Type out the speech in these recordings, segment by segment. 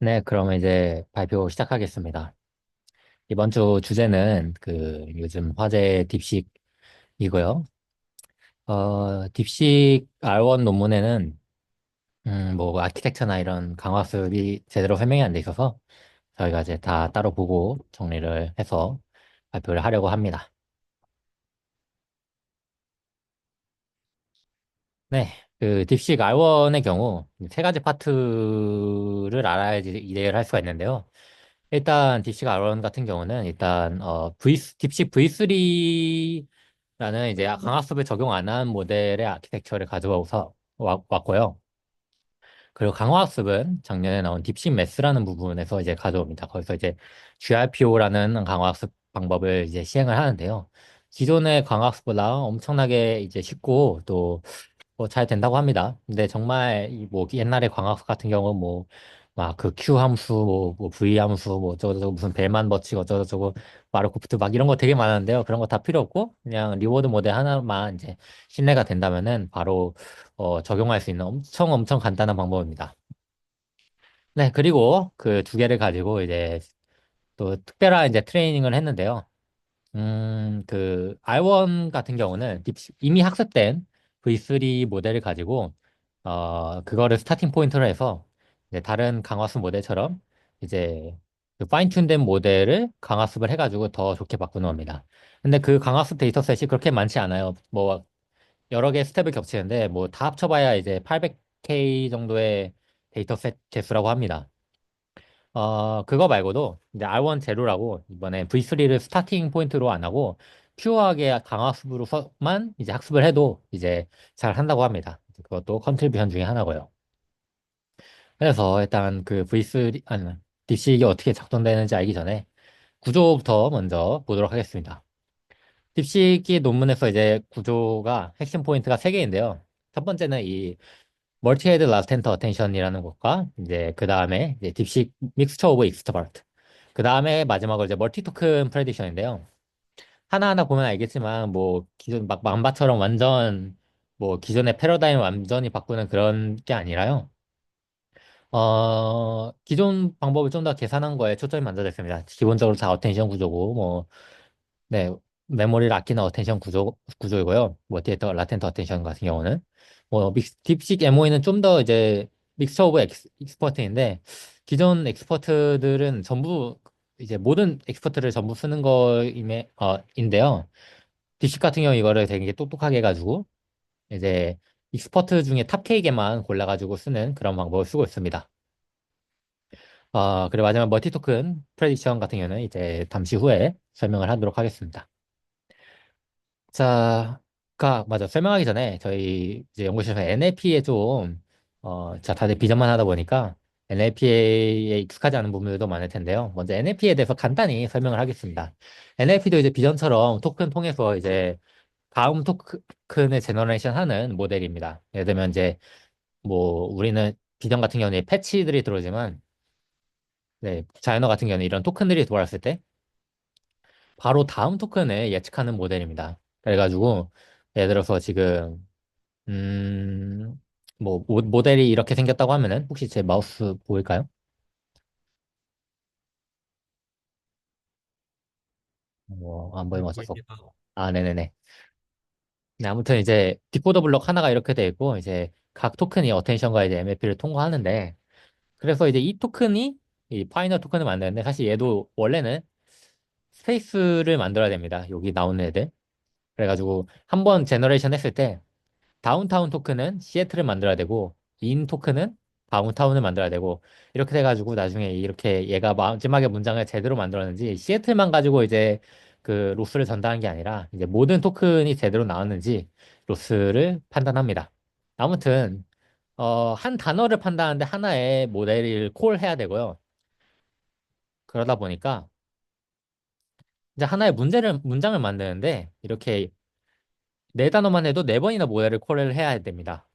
네, 그러면 이제 발표 시작하겠습니다. 이번 주 주제는 요즘 화제 딥식이고요. 딥식 R1 논문에는 뭐 아키텍처나 이런 강화술이 제대로 설명이 안 돼 있어서 저희가 이제 다 따로 보고 정리를 해서 발표를 하려고 합니다. 네, 그 딥식 R1의 경우 세 가지 파트를 알아야지 이해를 할 수가 있는데요. 일단 딥식 R1 같은 경우는 일단 딥식 V3라는 이제 강학습을 적용 안 한 모델의 아키텍처를 가져와서 왔고요. 그리고 강화학습은 작년에 나온 딥식 매스라는 부분에서 이제 가져옵니다. 거기서 이제 GRPO라는 강화학습 방법을 이제 시행을 하는데요. 기존의 강화학습보다 엄청나게 이제 쉽고 또 뭐 잘 된다고 합니다. 근데 정말 이 뭐 옛날에 광학 같은 경우 뭐 막 그 Q 함수 뭐 V 함수 뭐 어쩌고저쩌고 무슨 벨만 법칙 어쩌고저쩌고 마르코프트 막 이런 거 되게 많은데요. 그런 거 다 필요 없고 그냥 리워드 모델 하나만 이제 신뢰가 된다면은 바로 적용할 수 있는 엄청 엄청 간단한 방법입니다. 네, 그리고 그 두 개를 가지고 이제 또 특별한 이제 트레이닝을 했는데요. 그 R1 같은 경우는 이미 학습된 V3 모델을 가지고 그거를 스타팅 포인트로 해서 이제 다른 강화습 모델처럼 이제 그 파인튠된 모델을 강화습을 해가지고 더 좋게 바꾸는 겁니다. 근데 그 강화습 데이터셋이 그렇게 많지 않아요. 뭐 여러 개 스텝을 겹치는데 뭐 다 합쳐봐야 이제 800K 정도의 데이터셋 개수라고 합니다. 그거 말고도 이제 R1 제로라고 이번에 V3를 스타팅 포인트로 안 하고 퓨어하게 강화학습으로서만 이제 학습을 해도 이제 잘 한다고 합니다. 그것도 컨트리뷰션 중에 하나고요. 그래서 일단 그 V3 아니 딥식이 어떻게 작동되는지 알기 전에 구조부터 먼저 보도록 하겠습니다. 딥식이 논문에서 이제 구조가 핵심 포인트가 세 개인데요. 첫 번째는 이 멀티헤드 라텐트 어텐션이라는 것과 이제 그 다음에 이제 딥식 믹스처 오브 익스트버트 그 다음에 마지막으로 이제 멀티 토큰 프레디션인데요. 하나하나 보면 알겠지만 뭐 기존 막 만바처럼 완전 뭐 기존의 패러다임 완전히 바꾸는 그런 게 아니라요. 기존 방법을 좀 더 계산한 거에 초점이 맞춰져 있습니다. 기본적으로 다 어텐션 구조고 뭐 네, 메모리를 아끼는 어텐션 구조이고요. 뭐 데이터 라텐트 어텐션 같은 경우는 딥식 MOE는 좀 더 이제 믹스 오브 익스퍼트인데 기존 엑스퍼트들은 전부 이제 모든 엑스퍼트를 전부 쓰는 인데요. 딥식 같은 경우 이거를 되게 똑똑하게 해가지고 이제 익스퍼트 중에 탑 K개만 골라가지고 쓰는 그런 방법을 쓰고 있습니다. 그리고 마지막 멀티 토큰 프레딕션 같은 경우는 이제 잠시 후에 설명을 하도록 하겠습니다. 자, 맞아. 설명하기 전에 저희 이제 연구실에서 NLP에 자, 다들 비전만 하다 보니까 NLP에 익숙하지 않은 부분들도 많을 텐데요. 먼저 NLP에 대해서 간단히 설명을 하겠습니다. NLP도 이제 비전처럼 토큰 통해서 이제 다음 토큰을 제너레이션 하는 모델입니다. 예를 들면 이제 뭐 우리는 비전 같은 경우는 패치들이 들어오지만 네, 자이너 같은 경우는 이런 토큰들이 돌아왔을 때 바로 다음 토큰을 예측하는 모델입니다. 그래가지고 예를 들어서 지금 음, 뭐, 모델이 이렇게 생겼다고 하면은, 혹시 제 마우스 보일까요? 안 네, 보이면 어쩔 수 보입니다. 없고. 네네네. 네, 아무튼 이제, 디코더 블록 하나가 이렇게 돼 있고, 이제, 각 토큰이 어텐션과 이제 MLP를 통과하는데, 그래서 이제 이 토큰이, 이 파이널 토큰을 만드는데, 사실 얘도 원래는 스페이스를 만들어야 됩니다. 여기 나오는 애들. 그래가지고, 한 번 제너레이션 했을 때, 다운타운 토큰은 시애틀을 만들어야 되고 인 토큰은 다운타운을 만들어야 되고 이렇게 돼가지고 나중에 이렇게 얘가 마지막에 문장을 제대로 만들었는지 시애틀만 가지고 이제 그 로스를 전달한 게 아니라 이제 모든 토큰이 제대로 나왔는지 로스를 판단합니다. 아무튼 한 단어를 판단하는데 하나의 모델을 콜해야 되고요. 그러다 보니까 이제 하나의 문장을 만드는데 이렇게 네 단어만 해도 네 번이나 모델을 콜을 해야 됩니다.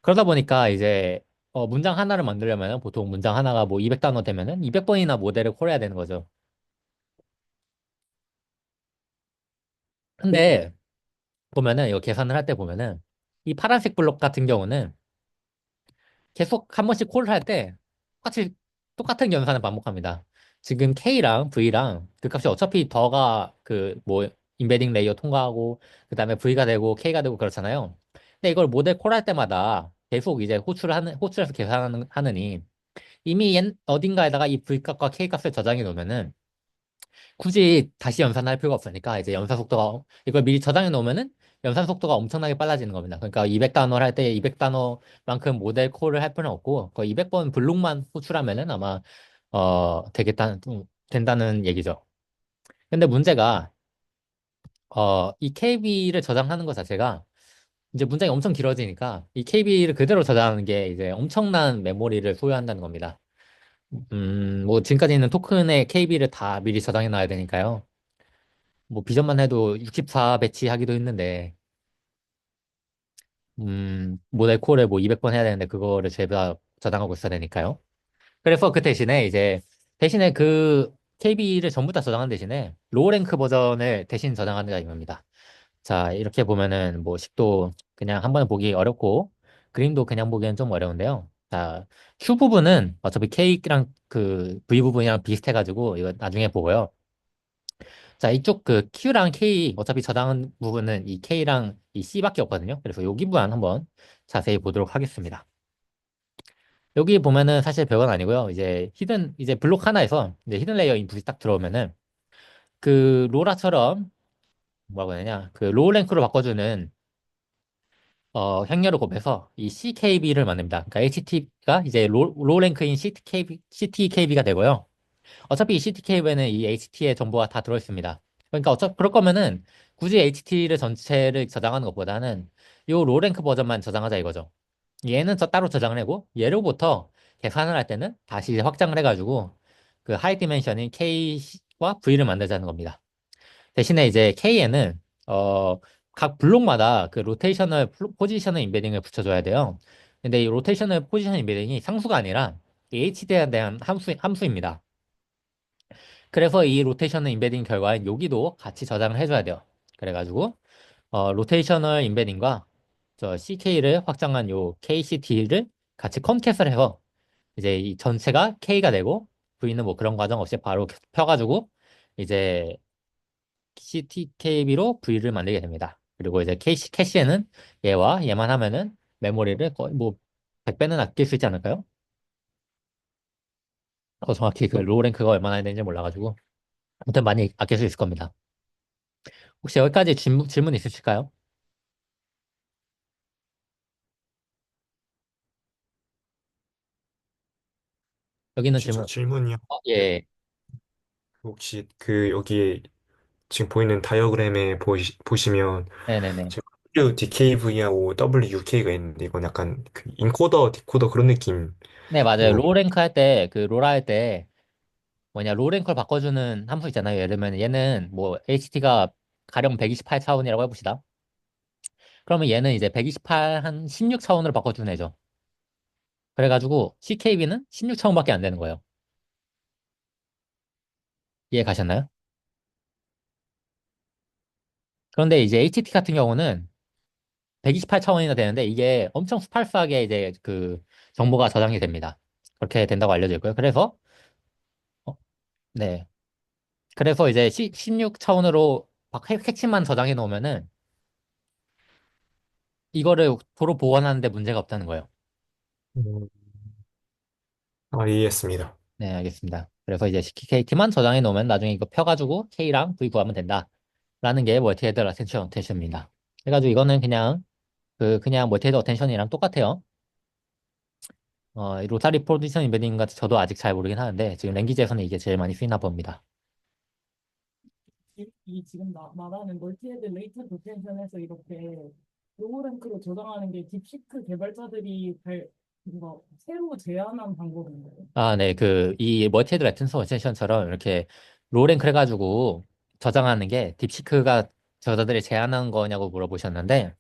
그러다 보니까 이제 문장 하나를 만들려면 보통 문장 하나가 뭐 200단어 되면은 200번이나 모델을 콜해야 되는 거죠. 근데 보면은 이거 계산을 할 때 보면은 이 파란색 블록 같은 경우는 계속 한 번씩 콜을 할 때 똑같이 똑같은 연산을 반복합니다. 지금 K랑 V랑 그 값이 어차피 더가 그 뭐 인베딩 레이어 통과하고 그다음에 V가 되고 K가 되고 그렇잖아요. 근데 이걸 모델 콜할 때마다 계속 이제 호출해서 하느니 이미 어딘가에다가 이 V 값과 K 값을 저장해 놓으면은 굳이 다시 연산할 필요가 없으니까 이제 연산 속도가 이걸 미리 저장해 놓으면은 연산 속도가 엄청나게 빨라지는 겁니다. 그러니까 200단어를 할 때 200단어만큼 모델 콜을 할 필요는 없고 거의 200번 블록만 호출하면은 아마 된다는 얘기죠. 근데 문제가 이 KB를 저장하는 것 자체가 이제 문장이 엄청 길어지니까 이 KB를 그대로 저장하는 게 이제 엄청난 메모리를 소요한다는 겁니다. 뭐 지금까지 있는 토큰의 KB를 다 미리 저장해 놔야 되니까요. 뭐 비전만 해도 64 배치하기도 했는데 모델 콜을 뭐 200번 해야 되는데 그거를 제가 저장하고 있어야 되니까요. 그래서 그 대신에 대신에 그 KB를 전부 다 저장한 대신에 로우 랭크 버전을 대신 저장하는 겁니다. 자, 이렇게 보면은 뭐 식도 그냥 한번 보기 어렵고 그림도 그냥 보기엔 좀 어려운데요. 자, Q 부분은 어차피 K랑 그 V 부분이랑 비슷해가지고 이거 나중에 보고요. 자, 이쪽 그 Q랑 K 어차피 저장한 부분은 이 K랑 이 C밖에 없거든요. 그래서 여기 부분 한번 자세히 보도록 하겠습니다. 여기 보면은 사실 별건 아니고요. 이제 블록 하나에서 이제 히든 레이어 인풋이 딱 들어오면은 그 로라처럼 뭐라고 해야 되냐? 그 로우 랭크로 바꿔주는 행렬을 곱해서 이 CKB를 만듭니다. 그러니까 HT가 이제 로우 랭크인 CTKB가 되고요. 어차피 이 CTKB에는 이 HT의 정보가 다 들어있습니다. 그러니까 어차피 그럴 거면은 굳이 HT를 전체를 저장하는 것보다는 이 로랭크 버전만 저장하자 이거죠. 얘는 따로 저장을 하고 얘로부터 계산을 할 때는 다시 이제 확장을 해가지고 그 하이 디멘션인 K와 V를 만들자는 겁니다. 대신에 이제 K에는 어, 각 블록마다 그 포지셔널 임베딩을 붙여줘야 돼요. 근데 이 로테이셔널 포지션 임베딩이 상수가 아니라 이 HT에 대한 함수입니다. 그래서 이 로테이셔널 임베딩 결과에 여기도 같이 저장을 해줘야 돼요. 그래가지고 로테이셔널 임베딩과 저 CK를 확장한 요 KCT를 같이 컨캣을 해서 이제 이 전체가 K가 되고 V는 뭐 그런 과정 없이 바로 펴가지고 이제 CTKB로 V를 만들게 됩니다. 그리고 이제 캐시에는 얘와 얘만 하면은 메모리를 거의 뭐 100배는 아낄 수 있지 않을까요? 정확히 그 로우 랭크가 얼마나 되는지 몰라가지고 아무튼 많이 아낄 수 있을 겁니다. 혹시 여기까지 질문 있으실까요? 여기는 혹시 저 질문이요. 예. 혹시 그 여기 지금 보이는 다이어그램에 보시면 네네네. 지금 WDKV하고 WUK가 있는데 이건 약간 그 인코더, 디코더 그런 느낌인 네, 맞아요. 거. 로우 랭크 할 때, 그 로라 할 때, 뭐냐, 로우 랭크를 바꿔주는 함수 있잖아요. 예를 들면 얘는 뭐 HT가 가령 128 차원이라고 해봅시다. 그러면 얘는 이제 128 한 16 차원으로 바꿔주는 애죠. 그래가지고 CKB는 16 차원밖에 안 되는 거예요. 이해 가셨나요? 그런데 이제 HT 같은 경우는 128 차원이나 되는데 이게 엄청 스팔스하게 이제 그 정보가 저장이 됩니다. 그렇게 된다고 알려져 있고요. 어, 네. 그래서 이제 16 차원으로 핵심만 저장해 놓으면은 이거를 도로 보관하는데 문제가 없다는 거예요. 음, 이해했습니다. 네, 알겠습니다. 그래서 이제 KT만 저장해 놓으면 나중에 이거 펴가지고 K랑 V 구하면 된다. 라는 게 멀티헤드 어텐션입니다. 그래가지고 이거는 그냥 멀티헤드 어텐션이랑 똑같아요. 이 로타리 포지션 임베딩 같은 저도 아직 잘 모르긴 하는데 지금 랭귀지에서는 이게 제일 많이 쓰이나 봅니다. 이 지금 말하는 멀티헤드 레이트 도텐션에서 이렇게 로우랭크로 조정하는 게 딥시크 개발자들이 뭔가 새로 제안한 방법인가요? 아, 네. 이 멀티헤드 레텐서 어텐션처럼 이렇게 로랭크 해가지고 저장하는 게 딥시크가 저자들이 제안한 거냐고 물어보셨는데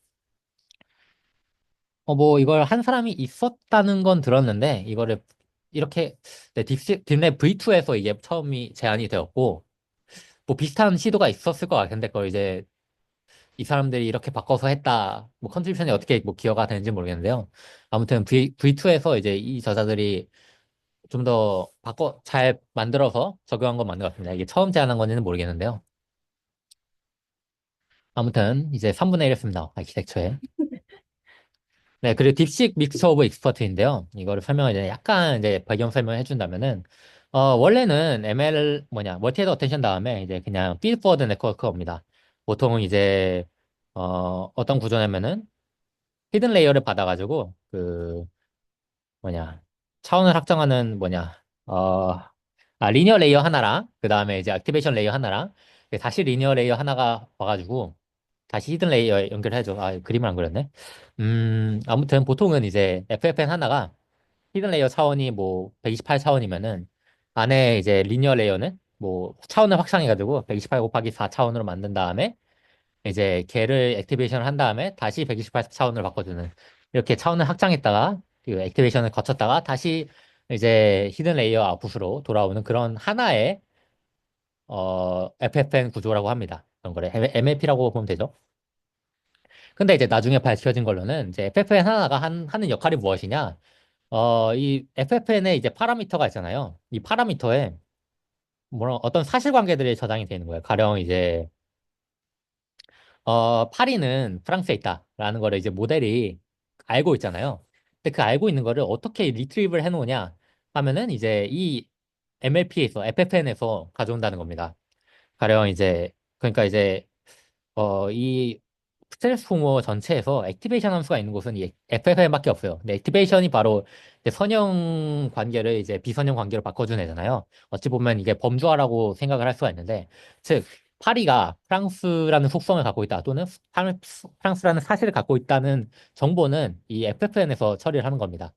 뭐 이걸 한 사람이 있었다는 건 들었는데 이거를 이렇게 네, 딥랩 V2에서 이게 처음이 제안이 되었고 뭐 비슷한 시도가 있었을 것 같은데 그걸 이제 이 사람들이 이렇게 바꿔서 했다 뭐 컨트리뷰션이 어떻게 뭐 기여가 되는지 모르겠는데요. 아무튼 V2에서 이제 이 저자들이 좀 더 잘 만들어서 적용한 건 맞는 것 같습니다. 이게 처음 제안한 건지는 모르겠는데요. 아무튼 이제 3분의 1 했습니다. 아키텍처에. 네, 그리고 딥식 믹스 오브 익스퍼트인데요. 이거를 설명을 이제 약간 이제 배경 설명을 해준다면은, 원래는 ML 멀티헤드 어텐션 다음에 이제 그냥 피드 포워드 네트워크가 옵니다. 보통은 이제, 어떤 구조냐면은, 히든 레이어를 받아가지고, 차원을 확정하는 리니어 레이어 하나랑, 그 다음에 이제 액티베이션 레이어 하나랑, 다시 리니어 레이어 하나가 와가지고, 다시 히든 레이어에 연결해줘. 그림을 안 그렸네. 아무튼 보통은 이제 FFN 하나가 히든 레이어 차원이 뭐 128 차원이면은 안에 이제 리니어 레이어는 뭐 차원을 확장해가지고 128 곱하기 4 차원으로 만든 다음에 이제 걔를 액티베이션을 한 다음에 다시 128 차원으로 바꿔주는 이렇게 차원을 확장했다가 그 액티베이션을 거쳤다가 다시 이제 히든 레이어 아웃풋으로 돌아오는 그런 하나의 FFN 구조라고 합니다. 그런 거를 MLP라고 보면 되죠. 근데 이제 나중에 밝혀진 걸로는 이제 FFN 하나가 하는 역할이 무엇이냐? 이 FFN에 이제 파라미터가 있잖아요. 이 파라미터에 어떤 사실관계들이 저장이 되는 거예요. 가령 이제 파리는 프랑스에 있다라는 거를 이제 모델이 알고 있잖아요. 근데 그 알고 있는 거를 어떻게 리트리브를 해놓으냐 하면은 이제 이 MLP에서 FFN에서 가져온다는 겁니다. 가령 이제 그러니까 이제 이 트랜스포머 전체에서 액티베이션 함수가 있는 곳은 이 FFmp밖에 없어요. 근데 액티베이션이 바로 이제 선형 관계를 이제 비선형 관계로 바꿔준 애잖아요. 어찌 보면 이게 범주화라고 생각을 할 수가 있는데, 즉 파리가 프랑스라는 속성을 갖고 있다 또는 프랑스라는 사실을 갖고 있다는 정보는 이 FFN에서 처리를 하는 겁니다.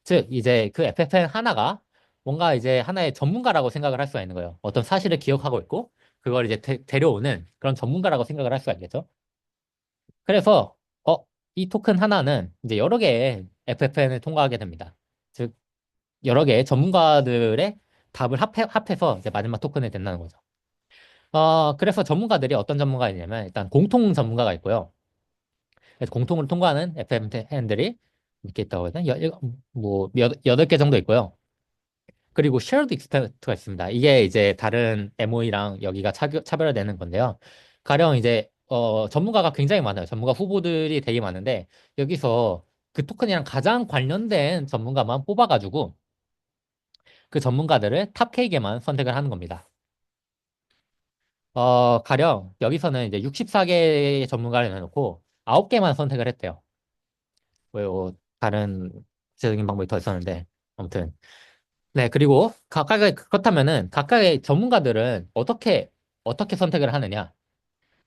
즉 이제 그 FFN 하나가 뭔가 이제 하나의 전문가라고 생각을 할 수가 있는 거예요. 어떤 사실을 기억하고 있고 그걸 이제 데려오는 그런 전문가라고 생각을 할 수가 있겠죠. 그래서 이 토큰 하나는 이제 여러 개의 FFN을 통과하게 됩니다. 즉 여러 개의 전문가들의 답을 합해서 이제 마지막 토큰이 된다는 거죠. 그래서 전문가들이 어떤 전문가가 있냐면 일단 공통 전문가가 있고요. 그래서 공통으로 통과하는 FFN들이 몇 개 있다고 하거든요. 뭐 8개 정도 있고요. 그리고 shared expect가 있습니다. 이게 이제 다른 MOE랑 여기가 차별화되는 건데요. 가령 이제 전문가가 굉장히 많아요. 전문가 후보들이 되게 많은데 여기서 그 토큰이랑 가장 관련된 전문가만 뽑아가지고 그 전문가들을 탑 K개만 선택을 하는 겁니다. 가령 여기서는 이제 64개의 전문가를 내놓고 9개만 선택을 했대요. 다른 구체적인 방법이 더 있었는데 아무튼 네, 그리고 그렇다면은 각각의 전문가들은 어떻게 선택을 하느냐?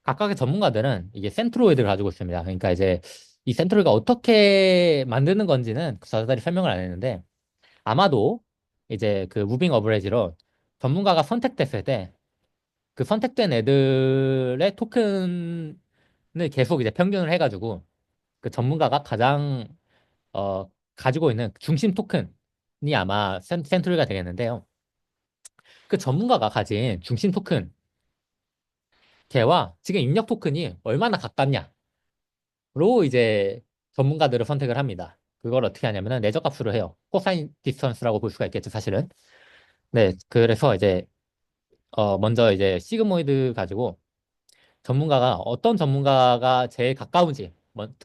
각각의 전문가들은 이게 센트로이드를 가지고 있습니다. 그러니까 이제 이 센트로이드가 어떻게 만드는 건지는 자세히 설명을 안 했는데 아마도 이제 그 무빙 어브레지로 전문가가 선택됐을 때 그 선택된 애들의 토큰을 계속 이제 평균을 해가지고 그 전문가가 가장 가지고 있는 중심 토큰이 아마 센트로이드가 되겠는데요. 그 전문가가 가진 중심 토큰, 걔와 지금 입력 토큰이 얼마나 가깝냐로 이제 전문가들을 선택을 합니다. 그걸 어떻게 하냐면은 내적값으로 해요. 코사인 디스턴스라고 볼 수가 있겠죠, 사실은. 네, 그래서 이제 먼저 이제 시그모이드 가지고 어떤 전문가가 제일 가까운지,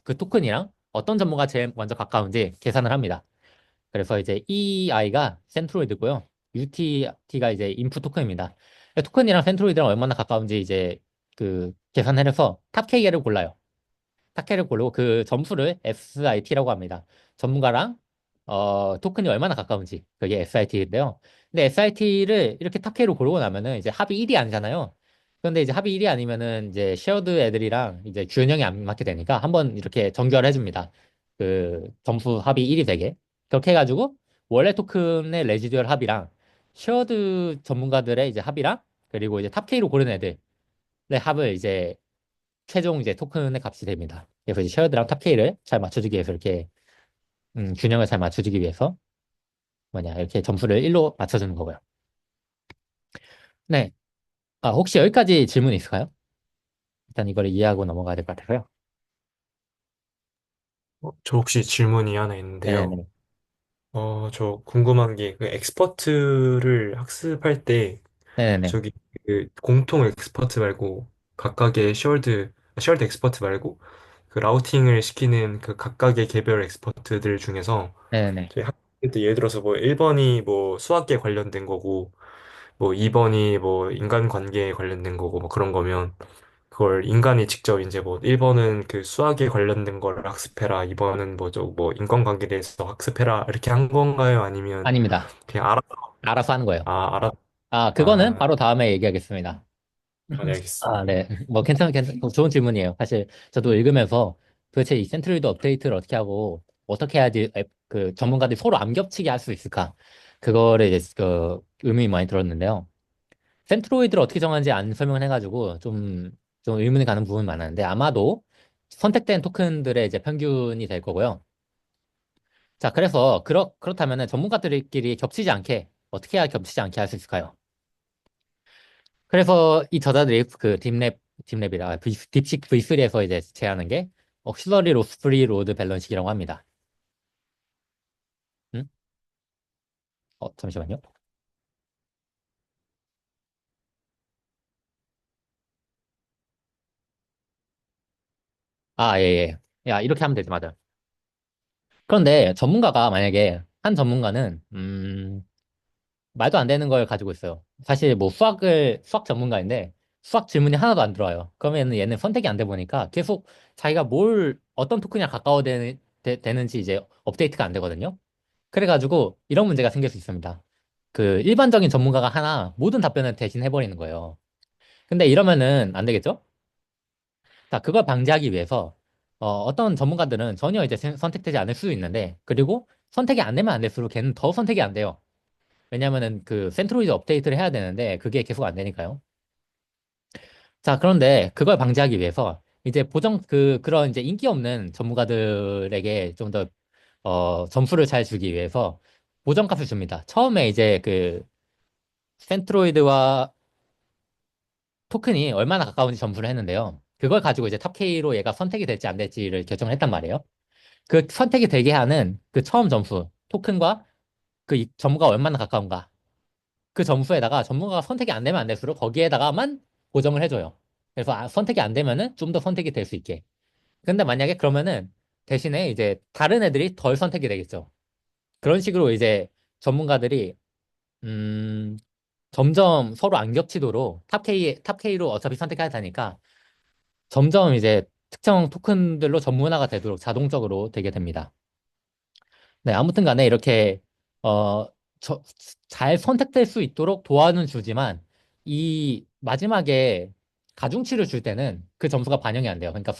그 토큰이랑 어떤 전문가가 제일 먼저 가까운지 계산을 합니다. 그래서 이제 EI가 센트로이드고요. UTT가 이제 인풋 토큰입니다. 토큰이랑 센트로이드랑 얼마나 가까운지 이제 그 계산해서 탑 K를 골라요. 탑 K를 고르고 그 점수를 SIT라고 합니다. 전문가랑 토큰이 얼마나 가까운지 그게 SIT인데요. 근데 SIT를 이렇게 탑 K로 고르고 나면은 이제 합이 1이 아니잖아요. 그런데 이제 합이 1이 아니면은 이제 쉐어드 애들이랑 이제 균형이 안 맞게 되니까 한번 이렇게 정결해 줍니다. 그 점수 합이 1이 되게. 그렇게 해가지고 원래 토큰의 레지듀얼 합이랑 쉐어드 전문가들의 이제 합이랑 그리고 이제 탑 K로 고른 애들의 합을 이제 최종 이제 토큰의 값이 됩니다. 그래서 이제 쉐어드랑 탑 K를 잘 맞춰주기 위해서 이렇게 균형을 잘 맞춰주기 위해서 이렇게 점수를 1로 맞춰주는 거고요. 네. 혹시 여기까지 질문 있을까요? 일단 이거를 이해하고 넘어가야 될 것 같아서요. 저 혹시 질문이 하나 네, 있는데요. 네. 저 궁금한 게 그 엑스퍼트를 학습할 때 네네네. 저기 그 공통 엑스퍼트 말고 각각의 쉐어드 엑스퍼트 말고 그 라우팅을 시키는 그 각각의 개별 엑스퍼트들 중에서 네네네. 저희 학교 때 예를 들어서 뭐 1번이 뭐 수학에 관련된 거고 뭐 2번이 뭐 인간관계에 관련된 거고 뭐 그런 거면 그걸 인간이 직접 이제 뭐 1번은 그 수학에 관련된 걸 학습해라 2번은 뭐 인간관계에 대해서 학습해라 이렇게 한 건가요? 아니면 아닙니다. 그냥 알아서 하는 거예요. 알아 아, 그거는 아, 바로 다음에 얘기하겠습니다. 네, 아, 알겠습니다. 네. 뭐, 좋은 질문이에요. 사실, 저도 읽으면서 도대체 이 센트로이드 업데이트를 어떻게 하고, 어떻게 해야지 그 전문가들이 서로 안 겹치게 할 수 있을까? 그거를 이제 의문이 많이 들었는데요. 센트로이드를 어떻게 정하는지 안 설명을 해가지고, 좀 의문이 가는 부분이 많았는데, 아마도 선택된 토큰들의 이제 평균이 될 거고요. 자, 그래서, 그렇다면은 전문가들끼리 겹치지 않게, 어떻게 해야 겹치지 않게 할 수 있을까요? 그래서 이 저자들이 그 딥랩이라 딥식 V3에서 이제 제안한 게 억실러리 로스 프리 로드 밸런식이라고 합니다. 응? 잠시만요. 아, 예, 예. 야, 이렇게 하면 되지, 맞아. 그런데 전문가가 만약에 한 전문가는 말도 안 되는 걸 가지고 있어요. 사실 뭐 수학 전문가인데 수학 질문이 하나도 안 들어와요. 그러면 얘는 선택이 안 돼 보니까 계속 자기가 어떤 토큰이랑 되는지 이제 업데이트가 안 되거든요. 그래가지고 이런 문제가 생길 수 있습니다. 그 일반적인 전문가가 하나 모든 답변을 대신 해버리는 거예요. 근데 이러면은 안 되겠죠? 자, 그걸 방지하기 위해서 어떤 전문가들은 전혀 이제 선택되지 않을 수도 있는데 그리고 선택이 안 되면 안 될수록 걔는 더 선택이 안 돼요. 왜냐면은 그 센트로이드 업데이트를 해야 되는데 그게 계속 안 되니까요. 자, 그런데 그걸 방지하기 위해서 이제 그런 이제 인기 없는 전문가들에게 좀 더 점수를 잘 주기 위해서 보정값을 줍니다. 처음에 이제 그 센트로이드와 토큰이 얼마나 가까운지 점수를 했는데요. 그걸 가지고 이제 탑K로 얘가 선택이 될지 안 될지를 결정을 했단 말이에요. 그 선택이 되게 하는 그 처음 점수, 토큰과 점수가 얼마나 가까운가. 그 점수에다가 전문가가 선택이 안 되면 안 될수록 거기에다가만 고정을 해줘요. 그래서 선택이 안 되면은 좀 더 선택이 될 수 있게. 근데 만약에 그러면은 대신에 이제 다른 애들이 덜 선택이 되겠죠. 그런 식으로 이제 전문가들이 음, 점점 서로 안 겹치도록 탑K로 어차피 선택해야 되니까 점점 이제 특정 토큰들로 전문화가 되도록 자동적으로 되게 됩니다. 네, 아무튼 간에 이렇게, 어, 잘 선택될 수 있도록 도와는 주지만, 이 마지막에 가중치를 줄 때는 그 점수가 반영이 안 돼요. 그러니까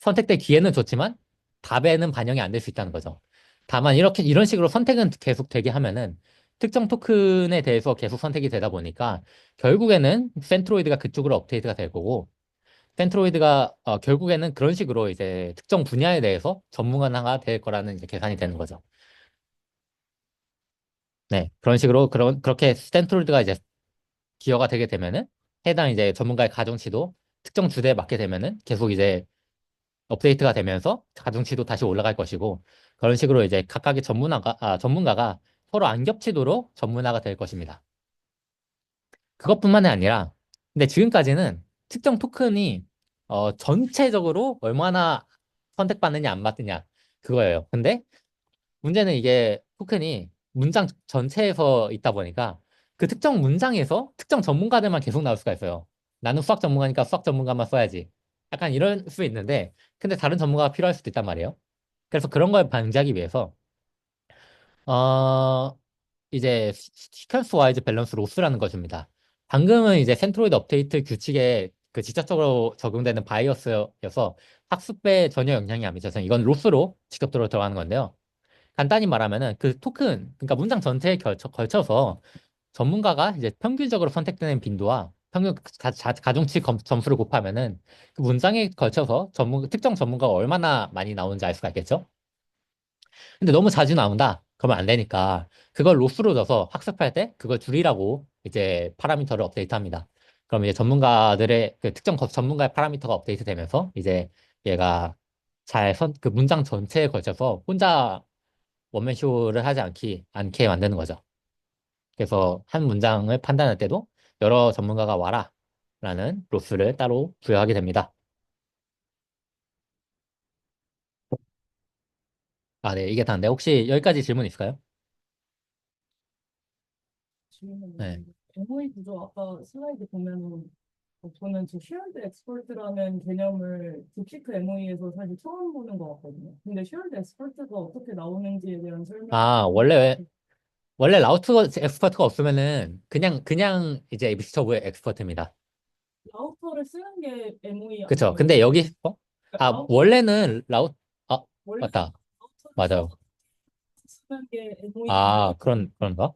선택될 기회는 좋지만, 답에는 반영이 안 될 수 있다는 거죠. 다만, 이런 식으로 선택은 계속 되게 하면은, 특정 토큰에 대해서 계속 선택이 되다 보니까, 결국에는 센트로이드가 그쪽으로 업데이트가 될 거고, 센트로이드가 결국에는 그런 식으로 이제 특정 분야에 대해서 전문가가 될 거라는 이제 계산이 되는 거죠. 네, 그런 식으로 그렇게 센트로이드가 이제 기여가 되게 되면은 해당 이제 전문가의 가중치도 특정 주제에 맞게 되면은 계속 이제 업데이트가 되면서 가중치도 다시 올라갈 것이고 그런 식으로 이제 각각의 전문가가 서로 안 겹치도록 전문화가 될 것입니다. 그것뿐만이 아니라 근데 지금까지는 특정 토큰이 전체적으로 얼마나 선택받느냐 안 받느냐 그거예요. 근데 문제는 이게 토큰이 문장 전체에서 있다 보니까 그 특정 문장에서 특정 전문가들만 계속 나올 수가 있어요. 나는 수학 전문가니까 수학 전문가만 써야지. 약간 이럴 수 있는데, 근데 다른 전문가가 필요할 수도 있단 말이에요. 그래서 그런 걸 방지하기 위해서, 어, 이제 시퀀스 와이즈 밸런스 로스라는 걸 줍니다. 방금은 이제 센트로이드 업데이트 규칙에 그 직접적으로 적용되는 바이어스여서 학습에 전혀 영향이 안 미쳐서 이건 로스로 직접적으로 들어가는 건데요. 간단히 말하면은 그 토큰, 그러니까 문장 전체에 걸쳐서 전문가가 이제 평균적으로 선택되는 빈도와 평균 가중치 점수를 곱하면은 그 문장에 걸쳐서 특정 전문가가 얼마나 많이 나오는지 알 수가 있겠죠? 근데 너무 자주 나온다? 그러면 안 되니까 그걸 로스로 줘서 학습할 때 그걸 줄이라고 이제 파라미터를 업데이트합니다. 그럼 이제 전문가들의 그 특정 전문가의 파라미터가 업데이트 되면서 이제 얘가 그 문장 전체에 걸쳐서 혼자 원맨쇼를 하지 않게 만드는 거죠. 그래서 한 문장을 판단할 때도 여러 전문가가 와라 라는 로스를 따로 부여하게 됩니다. 아, 네, 이게 다인데 혹시 여기까지 질문 있을까요? 질문이 네. 있는데 MOE 구조 아까 슬라이드 보면은 저는 저 쉐어드 엑스퍼트라는 개념을 딥시크 MOE에서 사실 처음 보는 것 같거든요. 근데 쉐어드 엑스퍼트가 어떻게 나오는지에 대한 설명을 아, 조금 원래 라우트 엑스퍼트가 없으면은 그냥 이제 미스터 의 엑스퍼트입니다. 라우터를 쓰는 게 MOE 그쵸? 아닌가요? 근데 여기 그러니까 아, 원래는 아, 원래 맞다. 라우터를 맞아요. 쓰는 게 MOE인데 아, 그런가?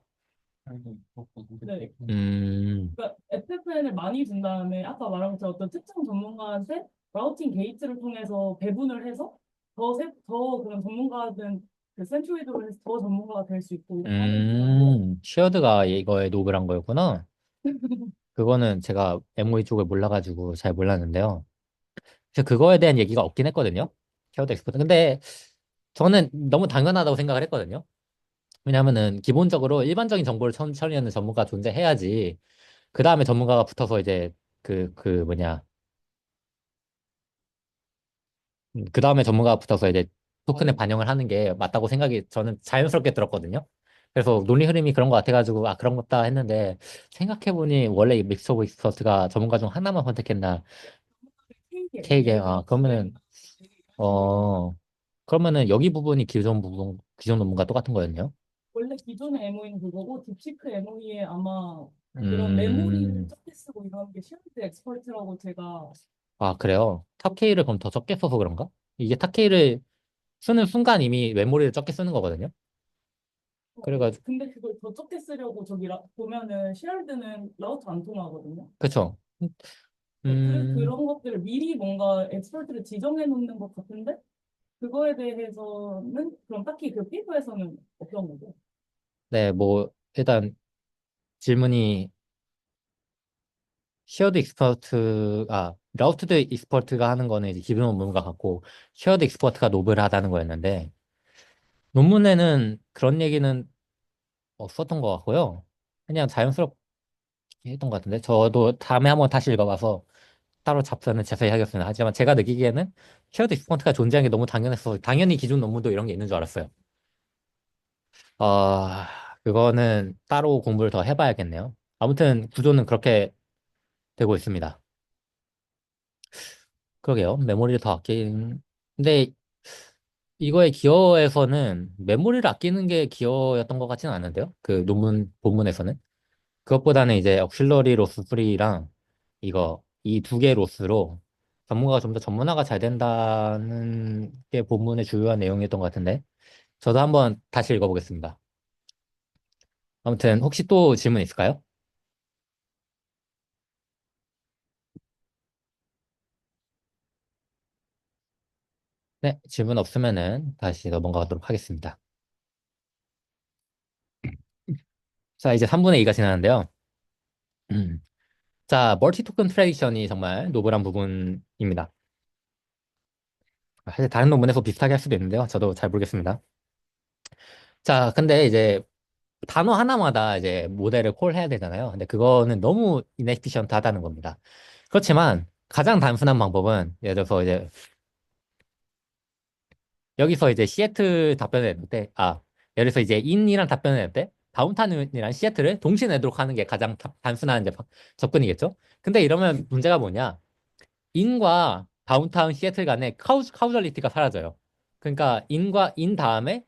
네. 음, 그러니까 FFN을 많이 준 다음에 아까 말한 것처럼 어떤 특정 전문가한테 라우팅 게이트를 통해서 배분을 해서 더 그런 전문가든 그 센트로이드로 해서 더 전문가가 될 수 있고 이렇게 하는 구조인데 쉐어드가 이거에 노브를 한 거였구나. 그거는 제가 MOE 쪽을 몰라가지고 잘 몰랐는데요. 그래서 그거에 대한 얘기가 없긴 했거든요. 쉐어드 엑스퍼트. 근데 저는 너무 당연하다고 생각을 했거든요. 왜냐하면은 기본적으로 일반적인 정보를 처리하는 전문가가 존재해야지 그 다음에 전문가가 붙어서 이제 그 뭐냐 그 다음에 전문가가 붙어서 이제 토큰에 반영을 하는 게 맞다고 생각이 저는 자연스럽게 들었거든요. 그래서 논리 흐름이 그런 것 같아가지고 아 그런 것다 했는데 생각해보니 원래 이 믹스 오브 익스퍼트가 전문가 중 하나만 선택했나 K게 예를 아 들어 주된 어 그러면은 여기 부분이 기존 논문과 똑같은 거였네요. 원래 기존의 MOE는 그거고 딥시크 MOE에 아마 그런 메모리를 음, 적게 쓰고 이런 게 쉐어드 엑스퍼트라고 제가 아 그래요. 탑K를 그럼 더 적게 써서 그런가? 이게 탑K를 쓰는 순간 이미 메모리를 적게 쓰는 거거든요. 그래가지고 근데 그걸 더 적게 쓰려고 보면은 쉐어드는 라우터 안 통하거든요. 그쵸. 네, 그래서 음, 그런 것들을 미리 뭔가 엑스퍼트를 지정해 놓는 것 같은데 그거에 대해서는 그럼 딱히 그 페이퍼에서는 없던 거고. 네, 뭐 일단 질문이 쉐어드 익스퍼트, 라우트드 익스퍼트가 하는 거는 이제 기본 논문과 같고, 쉐어드 익스퍼트가 노블하다는 거였는데, 논문에는 그런 얘기는 없었던 것 같고요. 그냥 자연스럽게 했던 것 같은데, 저도 다음에 한번 다시 읽어봐서 따로 잡서는 자세히 하겠습니다. 하지만 제가 느끼기에는 쉐어드 익스퍼트가 존재하는 게 너무 당연해서, 당연히 기존 논문도 이런 게 있는 줄 알았어요. 어, 그거는 따로 공부를 더 해봐야겠네요. 아무튼 구조는 그렇게 되고 있습니다. 그러게요. 메모리를 더 아끼는. 근데 이거의 기어에서는 메모리를 아끼는 게 기어였던 것 같지는 않은데요. 그 본문에서는. 그것보다는 이제 억실러리 로스 프리랑 이 두 개 로스로 전문가가 좀 더 전문화가 잘 된다는 게 본문의 주요한 내용이었던 것 같은데. 저도 한번 다시 읽어보겠습니다. 아무튼 혹시 또 질문 있을까요? 네, 질문 없으면은 다시 넘어가도록 하겠습니다. 자, 이제 3분의 2가 지나는데요. 자, 멀티 토큰 트레디션이 정말 노블한 부분입니다. 사실 다른 논문에서 비슷하게 할 수도 있는데요. 저도 잘 모르겠습니다. 자, 근데 이제 단어 하나마다 이제 모델을 콜해야 되잖아요. 근데 그거는 너무 이네피션트하다는 겁니다. 그렇지만 가장 단순한 방법은 예를 들어서 이제 여기서 이제 시애틀 답변을 낼 때, 예를 들어서 이제 인이란 답변을 낼 때 다운타운이랑 시애틀을 동시에 내도록 하는 게 가장 단순한 이제 접근이겠죠. 근데 이러면 문제가 뭐냐? 인과 다운타운 시애틀 간의 카우절리티가 사라져요. 그러니까 인 다음에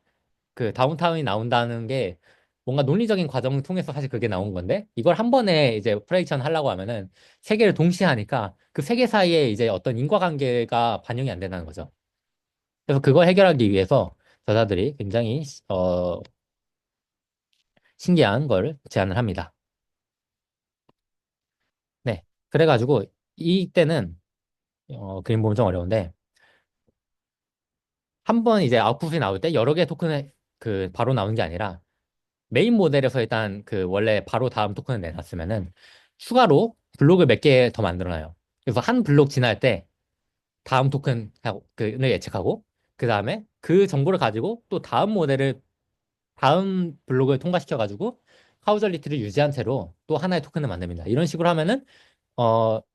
그 다운타운이 나온다는 게 뭔가 논리적인 과정을 통해서 사실 그게 나온 건데 이걸 한 번에 이제 오퍼레이션 하려고 하면은 세 개를 동시에 하니까 그 세 개 사이에 이제 어떤 인과관계가 반영이 안 된다는 거죠. 그래서 그걸 해결하기 위해서 저자들이 굉장히 신기한 걸 제안을 합니다. 네. 그래가지고 이때는 그림 보면 좀 어려운데 한 번 이제 아웃풋이 나올 때 여러 개의 토큰을 그 바로 나오는 게 아니라 메인 모델에서 일단 그 원래 바로 다음 토큰을 내놨으면은 추가로 블록을 몇 개 더 만들어놔요. 그래서 한 블록 지날 때 다음 토큰 그를 예측하고 그 다음에 그 정보를 가지고 또 다음 모델을 다음 블록을 통과시켜가지고 카우절리티를 유지한 채로 또 하나의 토큰을 만듭니다. 이런 식으로 하면은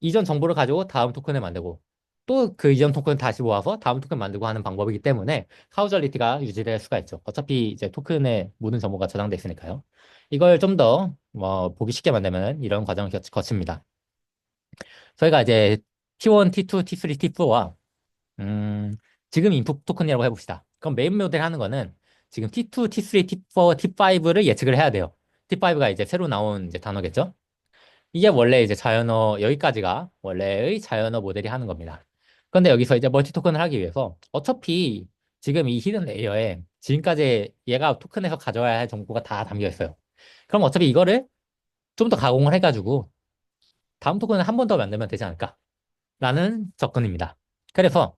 이전 정보를 가지고 다음 토큰을 만들고 또 그 이전 토큰 다시 모아서 다음 토큰 만들고 하는 방법이기 때문에 카우절리티가 유지될 수가 있죠. 어차피 이제 토큰의 모든 정보가 저장돼 있으니까요. 이걸 좀 더 보기 쉽게 만들면 이런 과정을 거칩니다. 저희가 이제 T1, T2, T3, T4와 지금 인풋 토큰이라고 해봅시다. 그럼 메인 모델 하는 거는 지금 T2, T3, T4, T5를 예측을 해야 돼요. T5가 이제 새로 나온 이제 단어겠죠? 이게 원래 이제 자연어, 여기까지가 원래의 자연어 모델이 하는 겁니다. 그런데 여기서 이제 멀티 토큰을 하기 위해서 어차피 지금 이 히든 레이어에 지금까지 얘가 토큰에서 가져와야 할 정보가 다 담겨 있어요. 그럼 어차피 이거를 좀 더 가공을 해가지고 다음 토큰을 한 번 더 만들면 되지 않을까? 라는 접근입니다. 그래서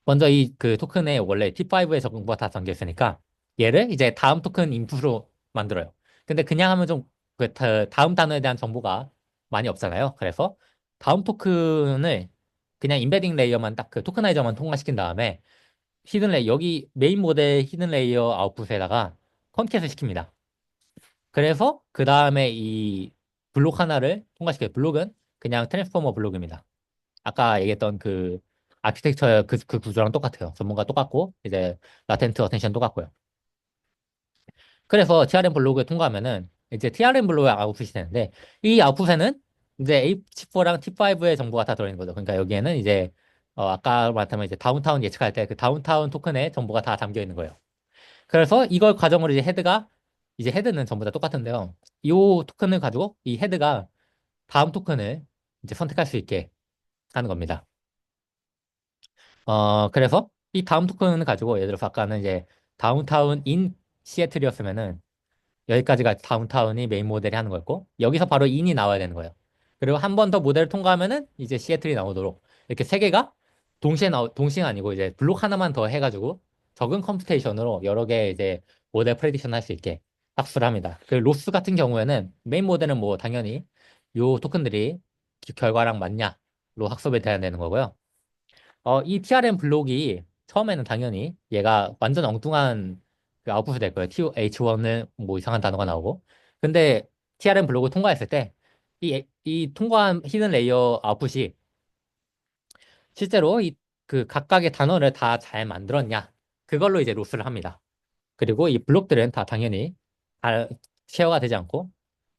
먼저 이 그 토큰에 원래 T5의 정보가 다 담겨 있으니까 얘를 이제 다음 토큰 인풋으로 만들어요. 근데 그냥 하면 좀 그 다음 단어에 대한 정보가 많이 없잖아요. 그래서 다음 토큰을 그냥 임베딩 레이어만 딱 그 토크나이저만 통과시킨 다음에 히든 레이어 여기 메인 모델 히든 레이어 아웃풋에다가 컨캣을 시킵니다. 그래서 그 다음에 이 블록 하나를 통과시켜요. 블록은 그냥 트랜스포머 블록입니다. 아까 얘기했던 그 아키텍처 그 구조랑 똑같아요. 전문가 똑같고 이제 라텐트 어텐션 똑같고요. 그래서 TRM 블록을 통과하면은 이제 TRM 블록의 아웃풋이 되는데 이 아웃풋에는 이제 H4랑 T5의 정보가 다 들어있는 거죠. 그러니까 여기에는 이제 아까 말했다면 이제 다운타운 예측할 때 그 다운타운 토큰의 정보가 다 담겨 있는 거예요. 그래서 이걸 과정으로 이제 헤드가 이제 헤드는 전부 다 똑같은데요. 이 토큰을 가지고 이 헤드가 다음 토큰을 이제 선택할 수 있게 하는 겁니다. 그래서 이 다음 토큰을 가지고 예를 들어서 아까는 이제 다운타운 인 시애틀이었으면은 여기까지가 다운타운이 메인 모델이 하는 거였고 여기서 바로 인이 나와야 되는 거예요. 그리고 한 번 더 모델을 통과하면은 이제 시애틀이 나오도록 이렇게 세 개가 동시에 아니고 이제 블록 하나만 더 해가지고 적은 컴퓨테이션으로 여러 개 이제 모델 프레딕션 할 수 있게 학습을 합니다. 그 로스 같은 경우에는 메인 모델은 뭐 당연히 요 토큰들이 결과랑 맞냐로 학습이 돼야 되는 거고요. 이 TRM 블록이 처음에는 당연히 얘가 완전 엉뚱한 그 아웃풋이 될 거예요. TH1은 뭐 이상한 단어가 나오고. 근데 TRM 블록을 통과했을 때 이 통과한 히든 레이어 아웃풋이 실제로 이 그 각각의 단어를 다 잘 만들었냐. 그걸로 이제 로스를 합니다. 그리고 이 블록들은 다 당연히 다 쉐어가 되지 않고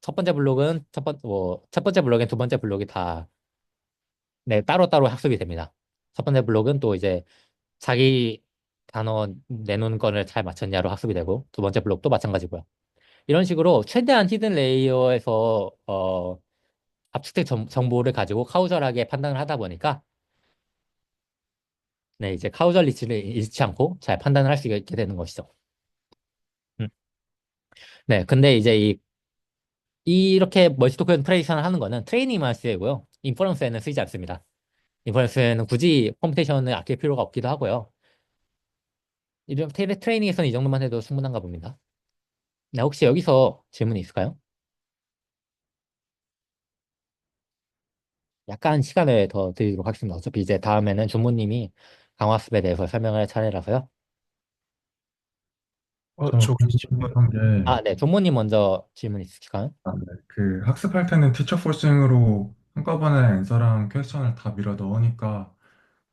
첫 번째 블록은 첫 번째 블록엔 두 번째 블록이 다 네, 따로따로 학습이 됩니다. 첫 번째 블록은 또 이제 자기 단어 내놓은 거를 잘 맞췄냐로 학습이 되고 두 번째 블록도 마찬가지고요. 이런 식으로 최대한 히든 레이어에서 압축된 정보를 가지고 카우절하게 판단을 하다 보니까 네, 이제 카우절 리치를 잃지 않고 잘 판단을 할 수 있게 되는 것이죠. 음. 네, 근데 이제 이렇게 멀티토큰 프레디션을 하는 거는 트레이닝만 쓰이고요. 인퍼런스에는 쓰이지 않습니다. 인퍼런스에는 굳이 컴퓨테이션을 아낄 필요가 없기도 하고요. 이런 트레이닝에서는 이 정도만 해도 충분한가 봅니다. 네, 혹시 여기서 질문이 있을까요? 약간 시간을 더 드리도록 하겠습니다. 어차피 이제 다음에는 주모님이 강화습에 대해서 설명을 할 차례라서요. 저 저 혹시 질문, 궁금한 게, 아, 네. 주모님 먼저 질문 있으실까요? 아, 네. 그 학습할 때는 티처 포싱으로 한꺼번에 앤서랑 퀘스천을 다 밀어 넣으니까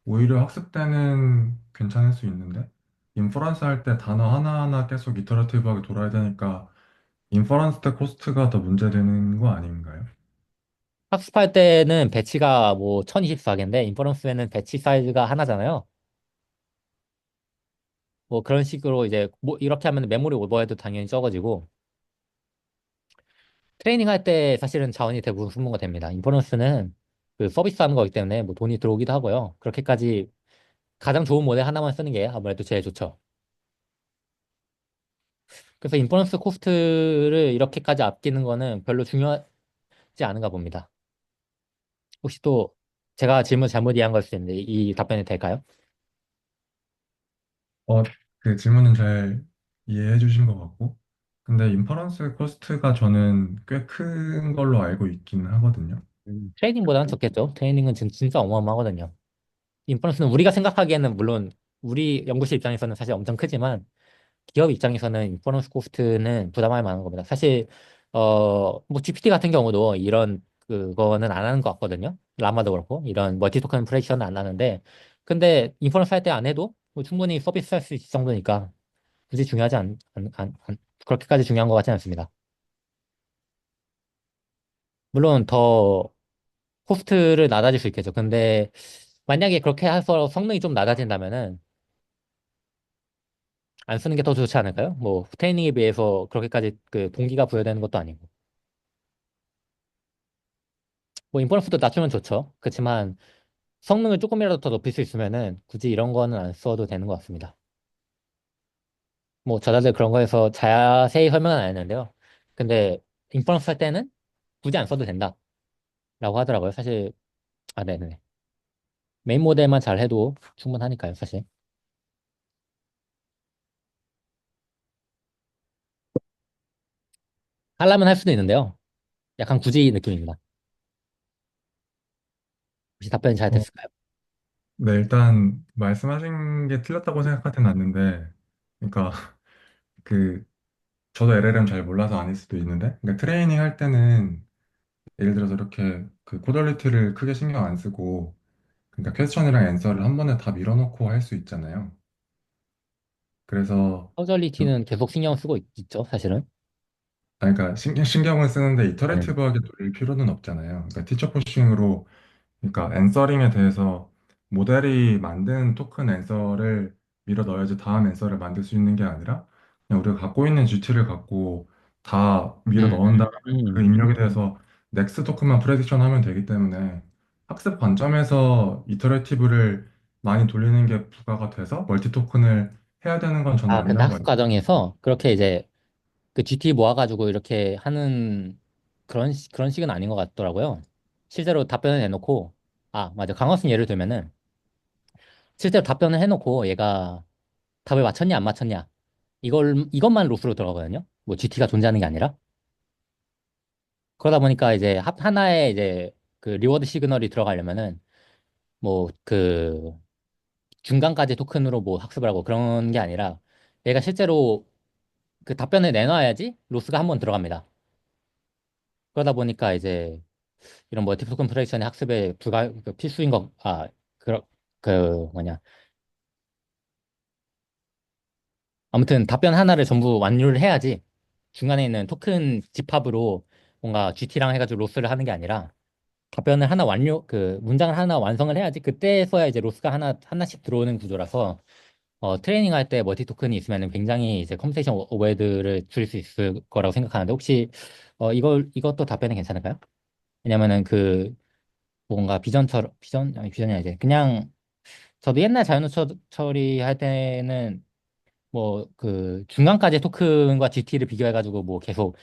오히려 학습 때는 괜찮을 수 있는데, 인퍼런스 할 때 단어 하나하나 계속 이터러티브하게 돌아야 되니까 인퍼런스 때 코스트가 더 문제되는 거 아닌가요? 학습할 때는 배치가 뭐 1024개인데 인퍼런스에는 배치 사이즈가 하나잖아요. 뭐 그런 식으로 이제 뭐 이렇게 하면 메모리 오버헤드 당연히 적어지고 트레이닝 할 때 사실은 자원이 대부분 소모가 됩니다. 인퍼런스는 그 서비스 하는 거기 때문에 뭐 돈이 들어오기도 하고요. 그렇게까지 가장 좋은 모델 하나만 쓰는 게 아무래도 제일 좋죠. 그래서 인퍼런스 코스트를 이렇게까지 아끼는 거는 별로 중요하지 않은가 봅니다. 혹시 또 제가 질문 잘못 이해한 걸 수도 있는데 이 답변이 될까요? 어, 그 질문은 잘 이해해 주신 것 같고, 근데 인퍼런스 코스트가 저는 꽤 큰 걸로 알고 있긴 하거든요. 트레이닝보다는 적겠죠. 트레이닝은 진짜 어마어마하거든요. 인퍼런스는 우리가 생각하기에는 물론 우리 연구실 입장에서는 사실 엄청 크지만 기업 입장에서는 인퍼런스 코스트는 부담할 만한 겁니다. 사실 뭐 GPT 같은 경우도 이런 그거는 안 하는 것 같거든요. 라마도 그렇고 이런 멀티 토큰 프레이션은 안 하는데 근데 인퍼런스 할 때 안 해도 뭐 충분히 서비스 할 수 있을 정도니까 굳이 중요하지 그렇게까지 중요한 것 같지는 않습니다. 물론 더 코스트를 낮아질 수 있겠죠. 근데 만약에 그렇게 해서 성능이 좀 낮아진다면은 안 쓰는 게 더 좋지 않을까요? 뭐 트레이닝에 비해서 그렇게까지 그 동기가 부여되는 것도 아니고. 뭐 인퍼런스도 낮추면 좋죠. 그렇지만 성능을 조금이라도 더 높일 수 있으면은 굳이 이런 거는 안 써도 되는 것 같습니다. 뭐 저자들 그런 거에서 자세히 설명은 안 했는데요. 근데 인퍼런스 할 때는 굳이 안 써도 된다라고 하더라고요. 사실 아 네네. 메인 모델만 잘 해도 충분하니까요, 사실. 하려면 할 수도 있는데요. 약간 굳이 느낌입니다. 혹시 답변이 잘 어, 됐을까요? 네, 일단 말씀하신 게 틀렸다고 생각하진 않는데, 그러니까 그 저도 LLM 잘 몰라서 아닐 수도 있는데, 그러니까 트레이닝 할 때는 예를 들어서 이렇게 그 코덜리티를 크게 신경 안 쓰고, 그러니까 퀘스천이랑 앤서를 한 번에 다 밀어넣고 할 수 있잖아요. 그래서 좀 커저리티는 계속 신경 쓰고 있죠, 사실은. 그러니까 신경을 쓰는데 네. 이터레이티브하게 돌릴 필요는 없잖아요. 그러니까 티처 포싱으로 그러니까 앤서링에 대해서 모델이 만든 토큰 앤서를 밀어 넣어야지 다음 앤서를 만들 수 있는 게 아니라 그냥 우리가 갖고 있는 GT를 갖고 다 밀어 넣은 다음에 그 음. 입력에 대해서 넥스 토큰만 프레디션 하면 되기 때문에 학습 관점에서 이터레이티브를 많이 돌리는 게 부가가 돼서 멀티 토큰을 해야 되는 건 저는 아, 근데 아니라고 학습 과정에서 그렇게 이제 그 GT 모아가지고 이렇게 하는 그런 식은 아닌 것 같더라고요. 실제로 답변을 해놓고, 아, 맞아. 강화순 예를 들면은, 실제로 답변을 해놓고 얘가 답을 맞췄냐, 안 맞췄냐. 이것만 로스로 들어가거든요. 뭐 GT가 존재하는 게 아니라. 그러다 보니까 이제 하나의 이제 그 리워드 시그널이 들어가려면은, 뭐 그 중간까지 토큰으로 뭐 학습을 하고 그런 게 아니라, 얘가 실제로 그 답변을 내놔야지 로스가 한 번 들어갑니다. 그러다 보니까 이제 이런 멀티플 컴프레이션의 학습에 그 필수인 그, 뭐냐. 아무튼 답변 하나를 전부 완료를 해야지 중간에 있는 토큰 집합으로 뭔가 GT랑 해가지고 로스를 하는 게 아니라 답변을 하나 문장을 하나 완성을 해야지 그때서야 이제 로스가 하나씩 들어오는 구조라서 트레이닝 할 때 멀티 토큰이 있으면 굉장히 이제 컴퓨테이션 오버헤드를 줄일 수 있을 거라고 생각하는데 혹시 이것도 답변이 괜찮을까요? 왜냐면은 그 뭔가 아니 비전이 아니지 그냥 저도 옛날 처리할 때는 뭐 그 중간까지 토큰과 GT를 비교해가지고 뭐 계속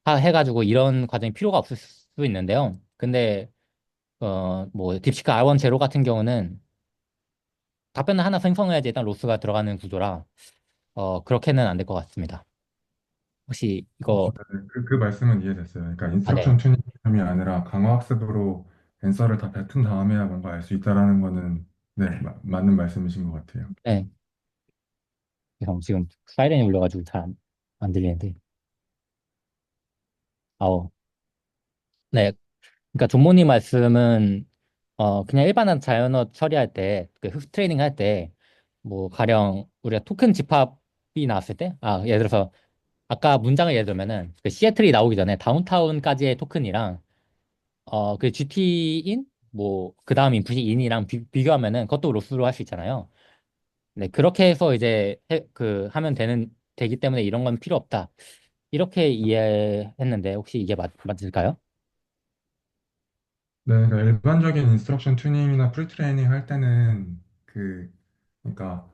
해가지고 이런 과정이 필요가 없을 수 있는데요. 근데 뭐 딥시크 R1 제로 같은 경우는 답변을 하나 생성해야지 일단 로스가 들어가는 구조라 그렇게는 안 될 것 같습니다. 혹시 이거 그 말씀은 이해됐어요. 그러니까 아 인스트럭션 네. 튜닝이 아니라 강화 학습으로 앤서를 다 뱉은 다음에야 뭔가 알 수 있다라는 거는 네, 맞는 말씀이신 것 같아요. 네. 그래서 지금 사이렌이 울려가지고 잘 안 들리는데. 아우. 네. 그러니까 존모님 말씀은 그냥 일반한 자연어 처리할 때, 그 흡수 트레이닝 할 때, 뭐 가령 우리가 토큰 집합이 나왔을 때, 아 예를 들어서 아까 문장을 예를 들면은 그 시애틀이 나오기 전에 다운타운까지의 토큰이랑 그 GT인 뭐 그 다음 인풋이 인이랑 비교하면은 그것도 로스로 할 수 있잖아요. 네 그렇게 해서 이제 하면 되기 때문에 이런 건 필요 없다. 이렇게 이해했는데 혹시 이게 맞을까요? 네, 그러니까 일반적인 인스트럭션 튜닝이나 프리트레이닝 할 때는 그러니까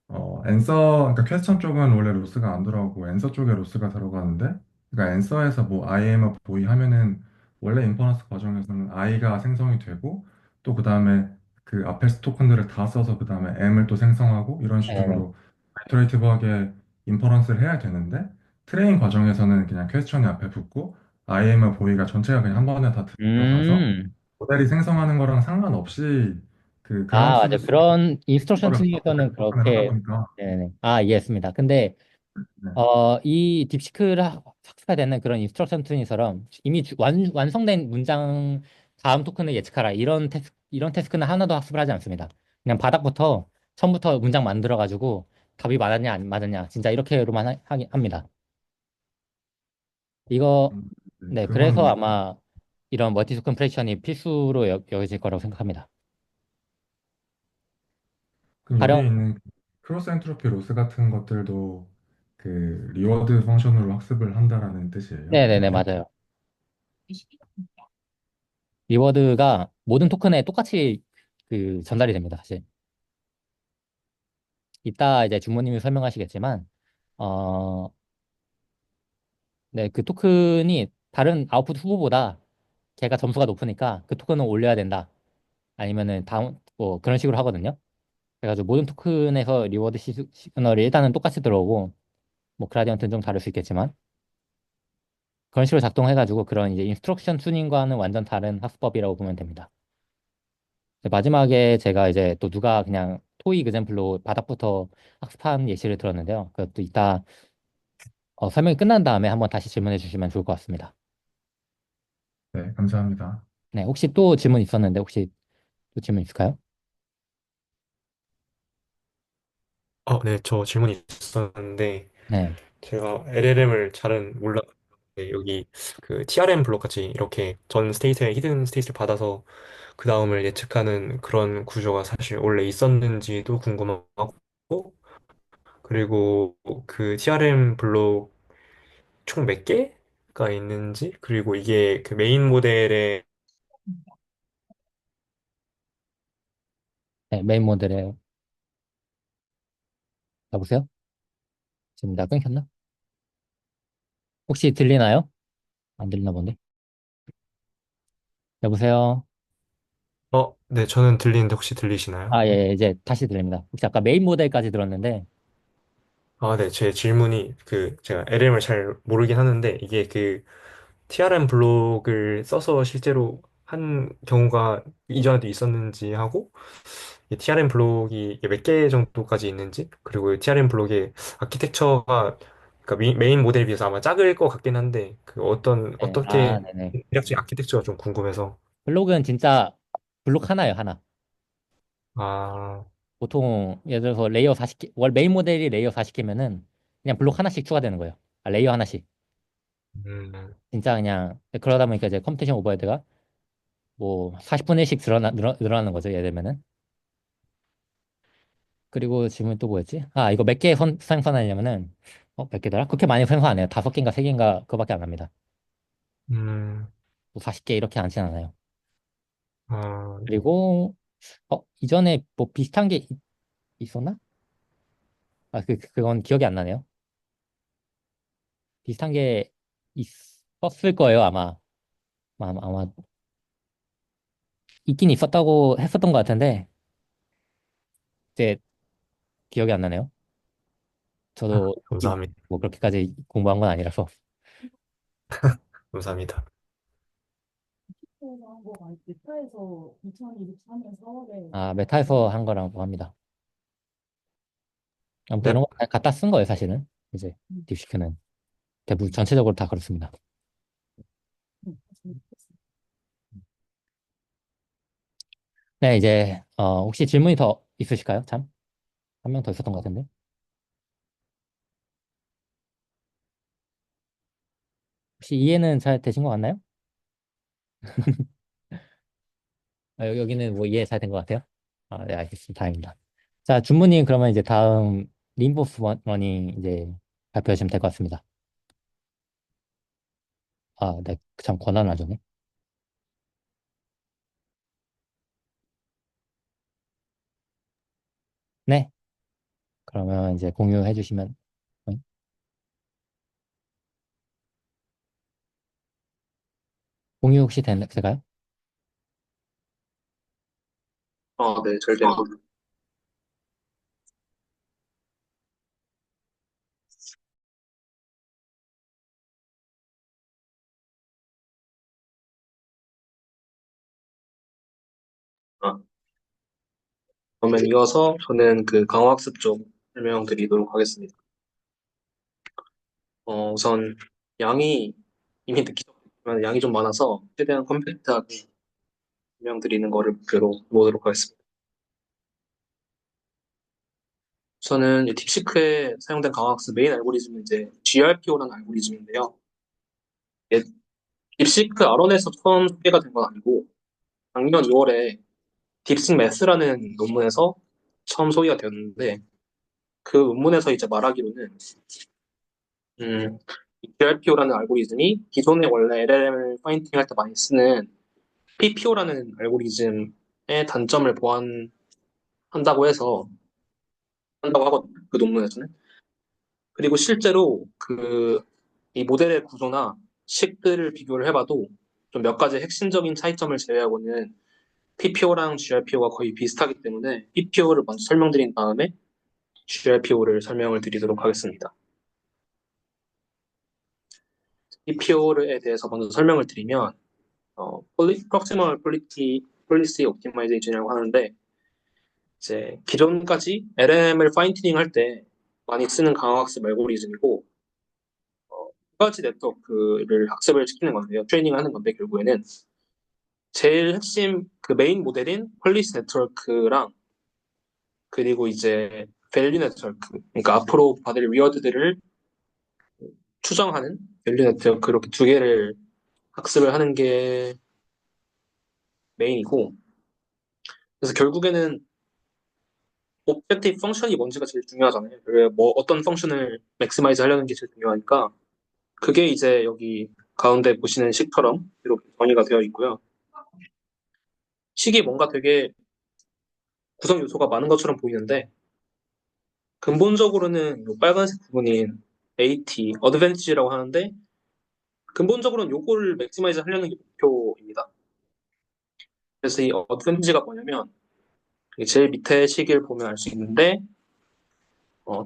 그러니까 퀘스천 쪽은 원래 로스가 안 들어가고 앤서 쪽에 로스가 들어가는데, 그러니까 앤서에서 뭐 IM을 보이 하면은 원래 인퍼런스 과정에서는 I가 생성이 되고 또 그 다음에 그 앞에 토큰들을 다 써서 그 다음에 M을 또 생성하고 이런 네네. 식으로 아이터레이티브하게 인퍼런스를 해야 되는데 트레인 과정에서는 그냥 퀘스천이 앞에 붙고 IM을 보이가 전체가 그냥 한 번에 다 들어가서 음. 모델이 생성하는 거랑 상관없이 그 아, 그라운드 맞아. 트루스 그런 인스트럭션 거를 튜닝에서는 접근을 하다 그렇게, 보니까 네네. 아, 이해했습니다. 근데 네. 이 딥시크를 학습해야 되는 그런 인스트럭션 툰이처럼 이미 완성된 문장 다음 토큰을 예측하라 이런 태스크는 하나도 학습을 하지 않습니다. 그냥 바닥부터 처음부터 문장 만들어 가지고 답이 맞았냐 안 맞았냐 진짜 이렇게로만 합니다. 이거 음, 네, 네 그래서 그건 아마 이런 멀티 토큰 프레디션이 필수로 여겨질 거라고 생각합니다. 그럼 여기에 가령 있는 크로스 엔트로피 로스 같은 것들도 그 리워드 펑션으로 학습을 한다라는 뜻이에요, 네네네 그러면? 맞아요. 리워드가 모든 토큰에 똑같이 그 전달이 됩니다. 사실. 이따 이제 주모님이 설명하시겠지만, 어, 네, 그 토큰이 다른 아웃풋 후보보다 걔가 점수가 높으니까 그 토큰을 올려야 된다. 아니면은 다운, 뭐 그런 식으로 하거든요. 그래가지고 모든 토큰에서 리워드 시그널이 일단은 똑같이 들어오고, 뭐 그라디언트는 좀 다를 수 있겠지만, 그런 식으로 작동해가지고 그런 이제 인스트럭션 튜닝과는 완전 다른 학습법이라고 보면 됩니다. 마지막에 제가 이제 또 누가 그냥 토익 example로 바닥부터 학습한 예시를 들었는데요. 그것도 이따 설명이 끝난 다음에 한번 다시 질문해 주시면 좋을 것 같습니다. 네, 감사합니다. 네, 혹시 또 질문 있었는데 혹시 또 질문 있을까요? 네, 저 질문이 있었는데, 네, 제가 LLM을 잘은 몰랐는데, 여기 그 TRM 블록 같이 이렇게 전 스테이트의 히든 스테이트를 받아서 그 다음을 예측하는 그런 구조가 사실 원래 있었는지도 궁금하고, 그리고 그 TRM 블록 총 몇 개가 있는지, 그리고 이게 그 메인 모델의 네, 메인 모델에 여보세요? 지금 나 끊겼나? 혹시 들리나요? 안 들리나 본데. 여보세요? 네, 저는 들리는데 혹시 들리시나요? 아, 예, 예, 이제 다시 들립니다. 혹시 아까 메인 모델까지 들었는데, 네, 제 질문이 제가 LLM을 잘 모르긴 하는데 이게 그 TRM 블록을 써서 실제로 한 경우가 이전에도 있었는지 하고 이 TRM 블록이 몇 개 정도까지 있는지 그리고 TRM 블록의 아키텍처가 그러니까 메인 모델에 비해서 아마 작을 것 같긴 한데 그 네, 아, 어떻게 네네. 대략적인 아키텍처가 좀 궁금해서 블록은 진짜 블록 하나예요, 하나. 아, 보통 예를 들어서 레이어 40개, 월 메인 모델이 레이어 40개면은 그냥 블록 하나씩 추가되는 거예요. 아, 레이어 하나씩. 음, 진짜 그냥 그러다 보니까 이제 컴퓨테이션 오버헤드가 뭐 40분의 1씩 늘어나는 거죠, 예를 들면은. 그리고 질문 또 뭐였지? 아, 이거 몇 개 생성하려면은 몇 개더라? 그렇게 많이 생성 안 해요. 5개인가 3개인가 그거밖에 안 합니다. 음, 뭐 40개 이렇게 않진 않아요. 네. 그리고 이전에 뭐 비슷한 게 있었나? 아, 그건 기억이 안 나네요. 비슷한 게 있었을 거예요, 아마. 아마 있긴 있었다고 했었던 것 같은데 이제 기억이 안 나네요. 저도 감사합니다. 뭐 그렇게까지 공부한 건 아니라서. 감사합니다. 그래서 한거 많이 메타에서 2023년 4월에 아, 메타에서 한 거라고 합니다. 아무튼 이런 네. 거 갖다 쓴 거예요, 사실은. 이제 딥시크는 대부분 전체적으로 다 그렇습니다. 네, 이제 혹시 질문이 더 있으실까요? 참, 한 명 더 있었던 것 같은데. 혹시 이해는 잘 되신 것 같나요? 아, 여기는 뭐 이해 잘 된 것 같아요. 아, 네, 알겠습니다. 다행입니다. 자, 준무님 그러면 이제 다음 림보스 러닝 이제 발표해 주시면 될 것 같습니다. 아, 네, 참 권한을 안 주네. 네, 그러면 이제 공유해 주시면 공유 혹시 될까요? 네, 잘 됩니다. 아, 그러면 이어서 저는 그 강화학습 쪽 설명드리도록 하겠습니다. 우선 양이 이미 느끼셨지만 양이 좀 많아서 최대한 컴팩트하게 설명드리는 거를 목표로 해보도록 하겠습니다. 우선은 이 딥시크에 사용된 강화학습 메인 알고리즘은 이제 GRPO라는 알고리즘인데요. 이게 딥시크 아론에서 처음 소개가 된 건 아니고 작년 2월에 딥식 매스라는 논문에서 처음 소개가 되었는데 그 논문에서 이제 말하기로는 이 GRPO라는 알고리즘이 기존에 원래 LLM을 파인팅할 때 많이 쓰는 PPO라는 알고리즘의 단점을 보완한다고 해서 한다고 하거든요. 그 논문에서는. 그리고 실제로 이 모델의 구조나 식들을 비교를 해봐도 좀 몇 가지 핵심적인 차이점을 제외하고는 PPO랑 GRPO가 거의 비슷하기 때문에 PPO를 먼저 설명드린 다음에 GRPO를 설명을 드리도록 하겠습니다. PPO에 대해서 먼저 설명을 드리면 Proximal Policy Optimization이라고 하는데 이제 기존까지 LLM을 파인튜닝 할 때 많이 쓰는 강화학습 알고리즘이고 두 가지 네트워크를 학습을 시키는 건데요. 트레이닝을 하는 건데 결국에는 제일 핵심 그 메인 모델인 폴리시 네트워크랑 그리고 이제 밸류 네트워크 그러니까 앞으로 받을 리워드들을 추정하는 밸류 네트워크 이렇게 두 개를 학습을 하는 게 메인이고 그래서 결국에는 오브젝티브 펑션이 뭔지가 제일 중요하잖아요. 뭐 어떤 펑션을 맥시마이즈 하려는 게 제일 중요하니까 그게 이제 여기 가운데 보시는 식처럼 이렇게 정의가 되어 있고요. 식이 뭔가 되게 구성 요소가 많은 것처럼 보이는데 근본적으로는 이 빨간색 부분인 AT, 어드밴티지라고 하는데 근본적으로는 요거를 맥시마이즈 하려는 게 목표입니다. 그래서 이 어드밴티지가 뭐냐면 제일 밑에 식을 보면 알 수 있는데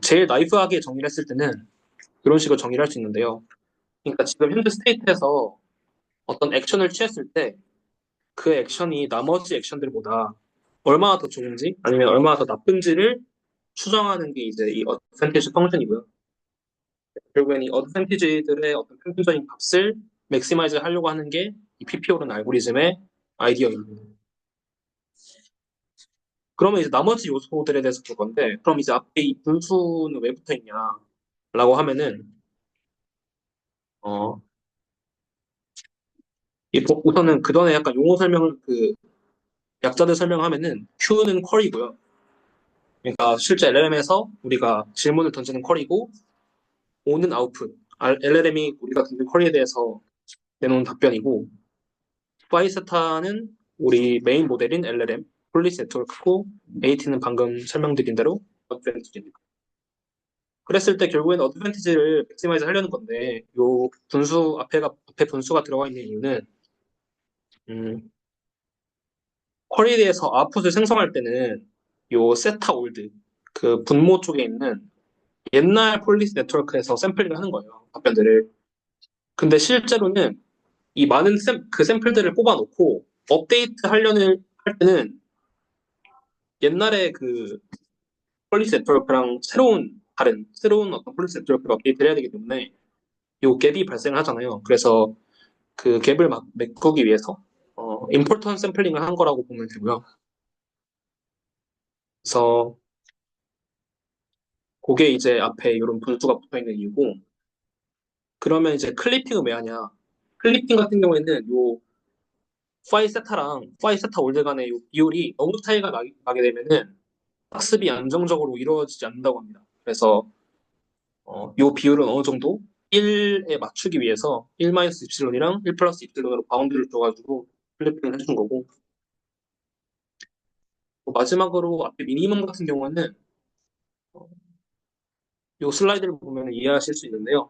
제일 나이프하게 정의를 했을 때는 이런 식으로 정의를 할 수 있는데요. 그러니까 지금 현재 스테이트에서 어떤 액션을 취했을 때 그 액션이 나머지 액션들보다 얼마나 더 좋은지 아니면 얼마나 더 나쁜지를 추정하는 게 이제 이 어드밴티지 펑션이고요. 결국엔 이 어드밴티지들의 어떤 평균적인 값을 맥시마이즈 하려고 하는 게 이 PPO라는 알고리즘의 아이디어입니다. 그러면 이제 나머지 요소들에 대해서 볼 건데 그럼 이제 앞에 이 분수는 왜 붙어 있냐라고 하면은 어, 우선은 그 전에 약간 용어 설명을 약자들 설명하면은 Q는 쿼리고요. 그러니까 실제 LLM에서 우리가 질문을 던지는 쿼리고 O는 아웃풋. LLM이 우리가 던진 쿼리에 대해서 내놓은 답변이고 파이세타는 우리 메인 모델인 LLM 폴리시 네트워크고 AT는 방금 설명드린 대로 어드밴티지입니다. 그랬을 때 결국에는 어드밴티지를 맥시마이즈 하려는 건데 요 분수 앞에 분수가 들어가 있는 이유는 쿼리에 대해서 아웃풋을 생성할 때는 요 세타 올드 그 분모 쪽에 있는 옛날 폴리스 네트워크에서 샘플링을 하는 거예요. 답변들을. 근데 실제로는 이 많은 그 샘플들을 뽑아놓고 업데이트 하려는 할 때는 옛날에 그 폴리스 네트워크랑 새로운 어떤 폴리스 네트워크를 업데이트를 해야 되기 때문에 요 갭이 발생을 하잖아요. 그래서 그 갭을 메꾸기 위해서 임포턴 샘플링을 한 거라고 보면 되고요. 그래서 그게 이제 앞에 이런 분수가 붙어 있는 이유고 그러면 이제 클리핑은 왜 하냐? 클리핑 같은 경우에는 요 파이 세타랑 파이 세타 올드 간의 요 비율이 너무 차이가 나게 되면은 학습이 안정적으로 이루어지지 않는다고 합니다. 그래서 요 비율은 어느 정도 1에 맞추기 위해서 1 마이너스 입실론이랑 1 플러스 입실론으로 바운드를 줘가지고 클리핑을 해준 거고 마지막으로 앞에 미니멈 같은 경우는 요 슬라이드를 보면 이해하실 수 있는데요.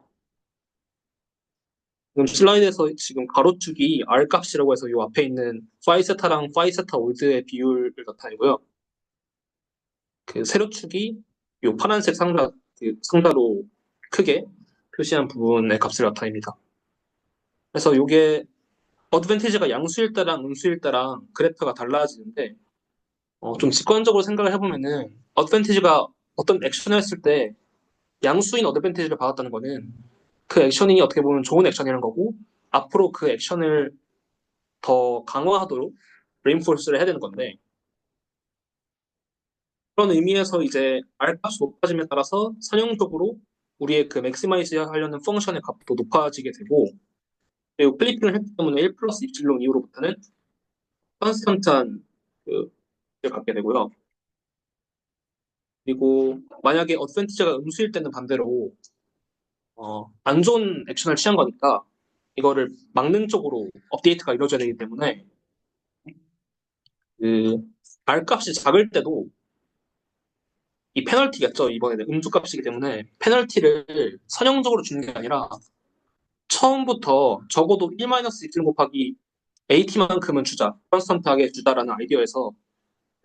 지금 슬라이드에서 지금 가로축이 R 값이라고 해서 요 앞에 있는 파이 세타랑 파이 세타 올드의 비율을 나타내고요. 그 세로축이 요 파란색 상자로 크게 표시한 부분의 값을 나타냅니다. 그래서 요게 어드밴티지가 양수일 때랑 음수일 때랑 그래프가 달라지는데 좀 직관적으로 생각을 해보면은 어드밴티지가 어떤 액션을 했을 때 양수인 어드밴티지를 받았다는 거는 그 액션이 어떻게 보면 좋은 액션이라는 거고 앞으로 그 액션을 더 강화하도록 레인포스를 해야 되는 건데 그런 의미에서 이제 R 값이 높아짐에 따라서 선형적으로 우리의 그 맥시마이즈 하려는 펑션의 값도 높아지게 되고 그리고 클리핑을 했기 때문에 1 플러스 입실론 이후로부터는 컨스턴트한 그 를 갖게 되고요. 그리고 만약에 어드밴티지가 음수일 때는 반대로 안 좋은 액션을 취한 거니까 이거를 막는 쪽으로 업데이트가 이루어져야 되기 때문에 그 R 값이 작을 때도 이 페널티겠죠. 이번에는 음수 값이기 때문에 페널티를 선형적으로 주는 게 아니라 처음부터 적어도 1-1 곱하기 AT만큼은 주자, 컨스턴트하게 주자라는 아이디어에서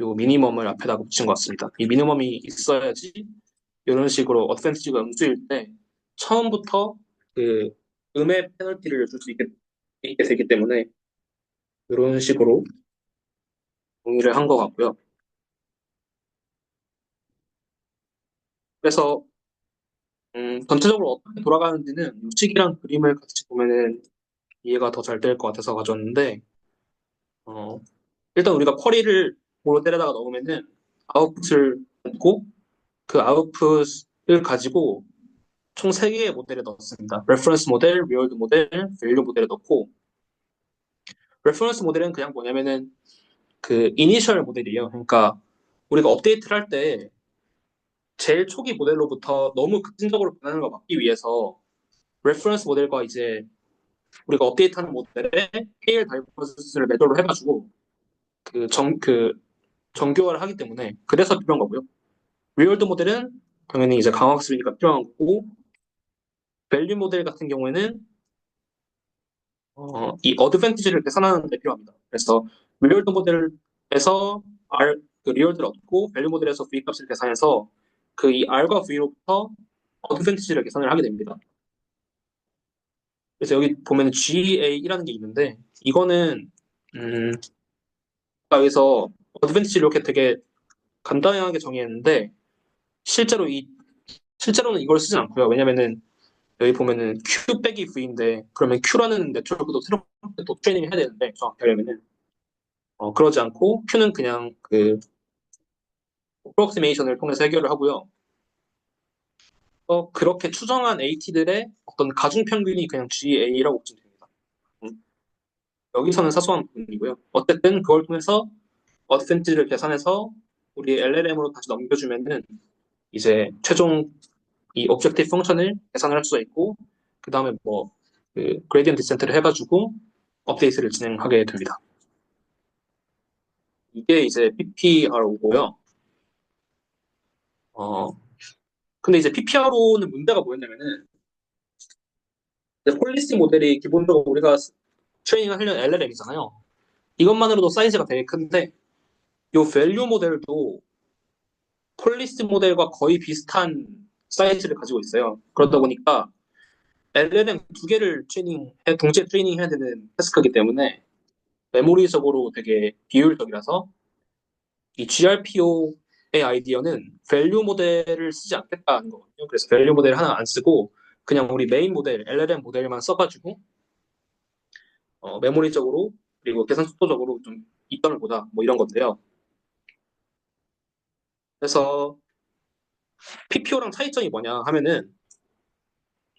요 미니멈을 앞에다 붙인 것 같습니다. 이 미니멈이 있어야지 이런 식으로 어드밴티지가 음수일 때 처음부터 그 음의 페널티를 줄 수 있게 되기 때문에 이런 식으로 정리를 한 것 같고요. 그래서 전체적으로 어떻게 돌아가는지는 식이랑 그림을 같이 보면은 이해가 더 잘 될 것 같아서 가져왔는데 어, 일단 우리가 쿼리를 볼로 때려다가 넣으면은 아웃풋을 얻고 그 아웃풋을 가지고 총 3개의 모델에 넣었습니다. 레퍼런스 모델, 리얼드 모델, 밸류 모델에 넣고 레퍼런스 모델은 그냥 뭐냐면은 그 이니셜 모델이에요. 그러니까 우리가 업데이트를 할 때 제일 초기 모델로부터 너무 급진적으로 변하는 걸 막기 위해서 레퍼런스 모델과 이제 우리가 업데이트하는 모델에 KL 다이버스를 매도를 해가지고 그 정교화를 하기 때문에 그래서 필요한 거고요. 리얼드 모델은 당연히 이제 강학습이니까 필요한 거고 밸류 모델 같은 경우에는 이 어드밴티지를 계산하는 데 필요합니다. 그래서 리얼드 모델에서 그 리얼드를 얻고 밸류 모델에서 V 값을 계산해서 그 이 R과 V로부터 어드밴티지를 계산을 하게 됩니다. 그래서 여기 보면 GA라는 게 있는데 이거는 여기서 어드밴티지를 이렇게 되게 간단하게 정의했는데 실제로는 이걸 쓰진 않고요. 왜냐면은 여기 보면은 Q 빼기 V인데 그러면 Q라는 네트워크도 새롭게 또 트레이닝 해야 되는데 정확히 하려면은 그러지 않고 Q는 그냥 그 어프록시메이션을 통해서 해결을 하고요. 그렇게 추정한 AT들의 어떤 가중평균이 그냥 GA라고 보시면 됩니다. 여기서는 사소한 부분이고요. 어쨌든 그걸 통해서 어드밴티지를 계산해서 우리 LLM으로 다시 넘겨주면은 이제 최종 이 오브젝티브 펑션을 계산을 할 수가 있고 그 다음에 그 그레디언트 디센트를 해가지고 업데이트를 진행하게 됩니다. 이게 이제 PPRO고요. 근데 이제 PPRO는 문제가 뭐였냐면은 폴리시 모델이 기본적으로 우리가 트레이닝을 하려는 LLM이잖아요. 이것만으로도 사이즈가 되게 큰데 이 밸류 모델도 폴리시 모델과 거의 비슷한 사이즈를 가지고 있어요. 그러다 보니까 LLM 2개를 동시에 트레이닝 해야 되는 태스크이기 때문에 메모리적으로 되게 비효율적이라서 이 GRPO의 아이디어는 밸류 모델을 쓰지 않겠다는 거거든요. 그래서 밸류 모델 하나 안 쓰고 그냥 우리 메인 모델, LLM 모델만 써가지고 메모리적으로 그리고 계산 속도적으로 좀 이점을 보자 뭐 이런 건데요. 그래서 PPO랑 차이점이 뭐냐 하면은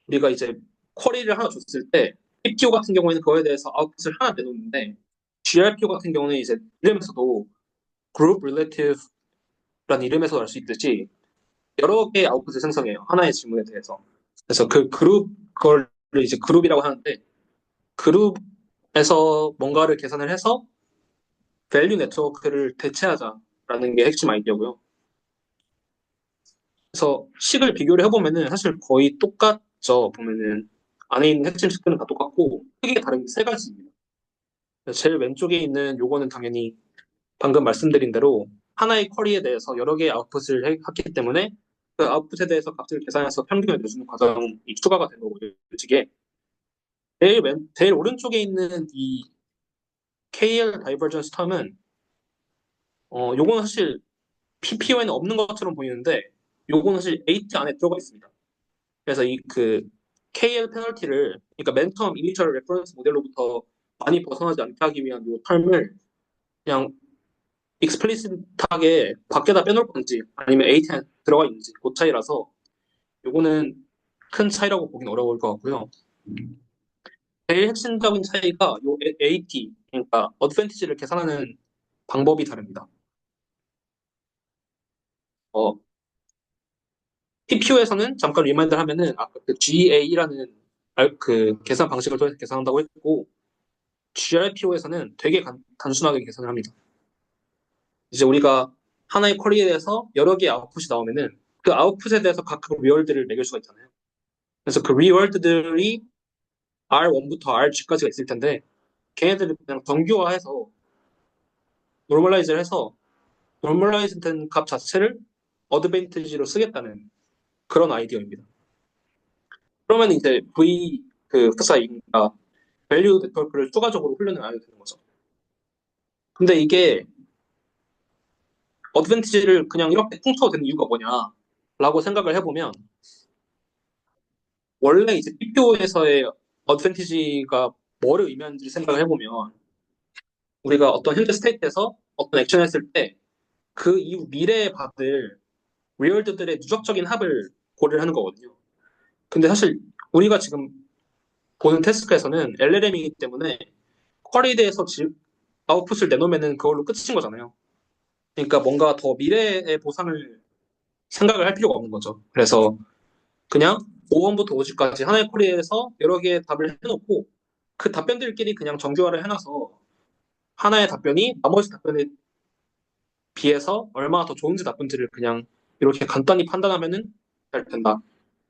우리가 이제 쿼리를 하나 줬을 때 PPO 같은 경우에는 그거에 대해서 아웃풋을 하나 내놓는데 GRPO 같은 경우는 이제 이름에서도 그룹 릴레이티브라는 이름에서 알 수 있듯이 여러 개의 아웃풋을 생성해요. 하나의 질문에 대해서. 그래서 그걸 이제 그룹이라고 하는데 그룹에서 뭔가를 계산을 해서 밸류 네트워크를 대체하자라는 게 핵심 아이디어고요. 그래서 식을 비교를 해보면은 사실 거의 똑같죠. 보면은 안에 있는 핵심 식들은 다 똑같고 크게 다른 게 3가지입니다. 제일 왼쪽에 있는 요거는 당연히 방금 말씀드린 대로 하나의 쿼리에 대해서 여러 개의 아웃풋을 했기 때문에 그 아웃풋에 대해서 값을 계산해서 평균을 내주는 과정이 추가가 된 거고요. 이게 제일 오른쪽에 있는 이 KL 다이버전스 텀은 요거는 사실 PPO에는 없는 것처럼 보이는데 요거는 사실 AT 안에 들어가 있습니다. 그래서 이 그 KL 페널티를, 그러니까 맨 처음 이니셜 레퍼런스 모델로부터 많이 벗어나지 않게 하기 위한 이 텀을 그냥 익스플리시트하게 밖에다 빼놓을 건지 아니면 에이트에 들어가 있는지 그 차이라서 요거는 큰 차이라고 보긴 어려울 것 같고요. 제일 핵심적인 차이가 요 AT, 그러니까 어드밴티지를 계산하는 방법이 다릅니다. TPU에서는 잠깐 리마인드를 하면은 아까 그 GA라는 그 계산 방식을 통해서 계산한다고 했고 GRPO에서는 되게 단순하게 계산을 합니다. 이제 우리가 하나의 쿼리에 대해서 여러 개의 아웃풋이 나오면은 그 아웃풋에 대해서 각각 리월드를 매길 수가 있잖아요. 그래서 그 리월드들이 R1부터 RG까지가 있을 텐데 걔네들을 그냥 정규화해서 노멀라이즈를 해서 노멀라이즈 된 값 자체를 어드밴티지로 쓰겠다는 그런 아이디어입니다. 그러면 이제 V 그 사이가 밸류 네트워크를 추가적으로 훈련을 안 해도 되는 거죠. 근데 이게 어드밴티지를 그냥 이렇게 퉁쳐도 되는 이유가 뭐냐라고 생각을 해보면 원래 이제 TPO에서의 어드밴티지가 뭐를 의미하는지 생각을 해보면 우리가 어떤 현재 스테이트에서 어떤 액션을 했을 때 그 이후 미래에 받을 리얼드들의 누적적인 합을 고려를 하는 거거든요. 근데 사실 우리가 지금 보는 태스크에서는 LLM이기 때문에 쿼리에 대해서 아웃풋을 내놓으면은 그걸로 끝인 거잖아요. 그러니까 뭔가 더 미래의 보상을 생각을 할 필요가 없는 거죠. 그래서 그냥 5번부터 5지까지 하나의 쿼리에서 여러 개의 답을 해놓고 그 답변들끼리 그냥 정규화를 해놔서 하나의 답변이 나머지 답변에 비해서 얼마나 더 좋은지 나쁜지를 그냥 이렇게 간단히 판단하면은 잘 된다.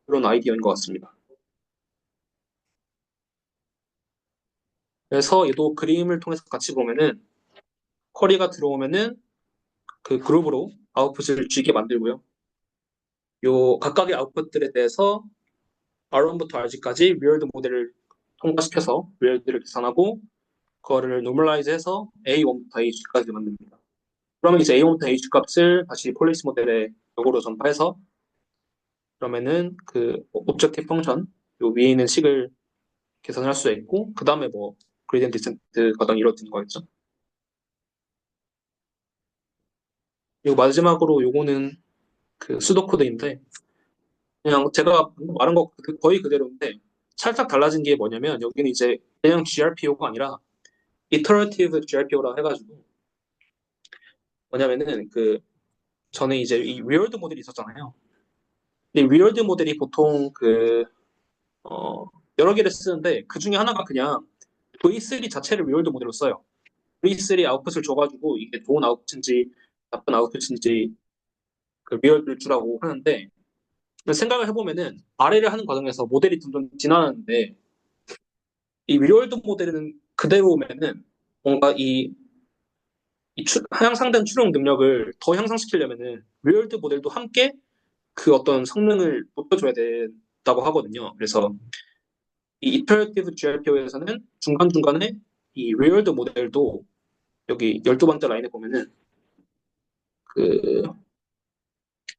그런 아이디어인 것 같습니다. 그래서 얘도 그림을 통해서 같이 보면은 쿼리가 들어오면은 그 그룹으로 아웃풋을 주게 만들고요. 요 각각의 아웃풋들에 대해서 R1부터 RG까지 리얼드 모델을 통과시켜서 리얼드를 계산하고 그거를 노멀라이즈해서 A1부터 H까지 만듭니다. 그러면 이제 A1부터 H 값을 다시 폴리시 모델에 역으로 전파해서 그러면은 그 오브젝티브 펑션 요 위에 있는 식을 계산을 할 수 있고 그 다음에 뭐 그레디언트 디센트 과정이 이루어지는 거겠죠. 그리고 마지막으로 요거는 그 수도 코드인데 그냥 제가 방금 말한 거 거의 그대로인데 살짝 달라진 게 뭐냐면 여기는 이제 그냥 GRPO가 아니라 Iterative GRPO라 해가지고 뭐냐면은 그 전에 이제 이 리얼드 모델이 있었잖아요. 근데 리얼드 모델이 보통 어, 여러 개를 쓰는데 그 중에 하나가 그냥 V3 자체를 리얼드 모델로 써요. V3 아웃풋을 줘가지고 이게 좋은 아웃풋인지 나쁜 아웃풋인지 그 리얼드를 주라고 하는데 생각을 해보면은 아래를 하는 과정에서 모델이 점점 진화하는데 이 리얼드 모델은 그대로면은 뭔가 이 향상된 추론 능력을 더 향상시키려면은 리얼드 모델도 함께 그 어떤 성능을 높여줘야 된다고 하거든요. 그래서 이 이터레이티브 GRPO에서는 중간중간에 이 리얼드 모델도 여기 12번째 라인에 보면은 그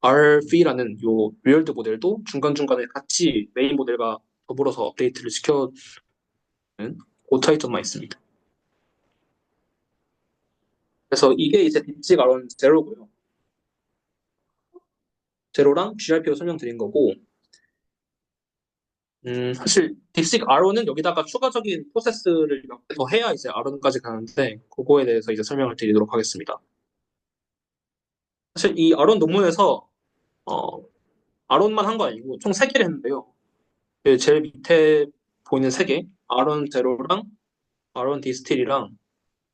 RV라는 요 리얼드 모델도 중간중간에 같이 메인 모델과 더불어서 업데이트를 시켜는 그 차이점만 있습니다. 그래서 이게 이제 딥식 아론 제로고요. 제로랑 GRPO 설명드린 거고 사실 딥식 R원은 여기다가 추가적인 프로세스를 몇 개 더 해야 이제 R원까지 가는데 그거에 대해서 이제 설명을 드리도록 하겠습니다. 사실 이 R원 논문에서 어, R원만 한 거 아니고 총 3개를 했는데요. 그 제일 밑에 보이는 3개 R원 제로랑 R원 디스틸이랑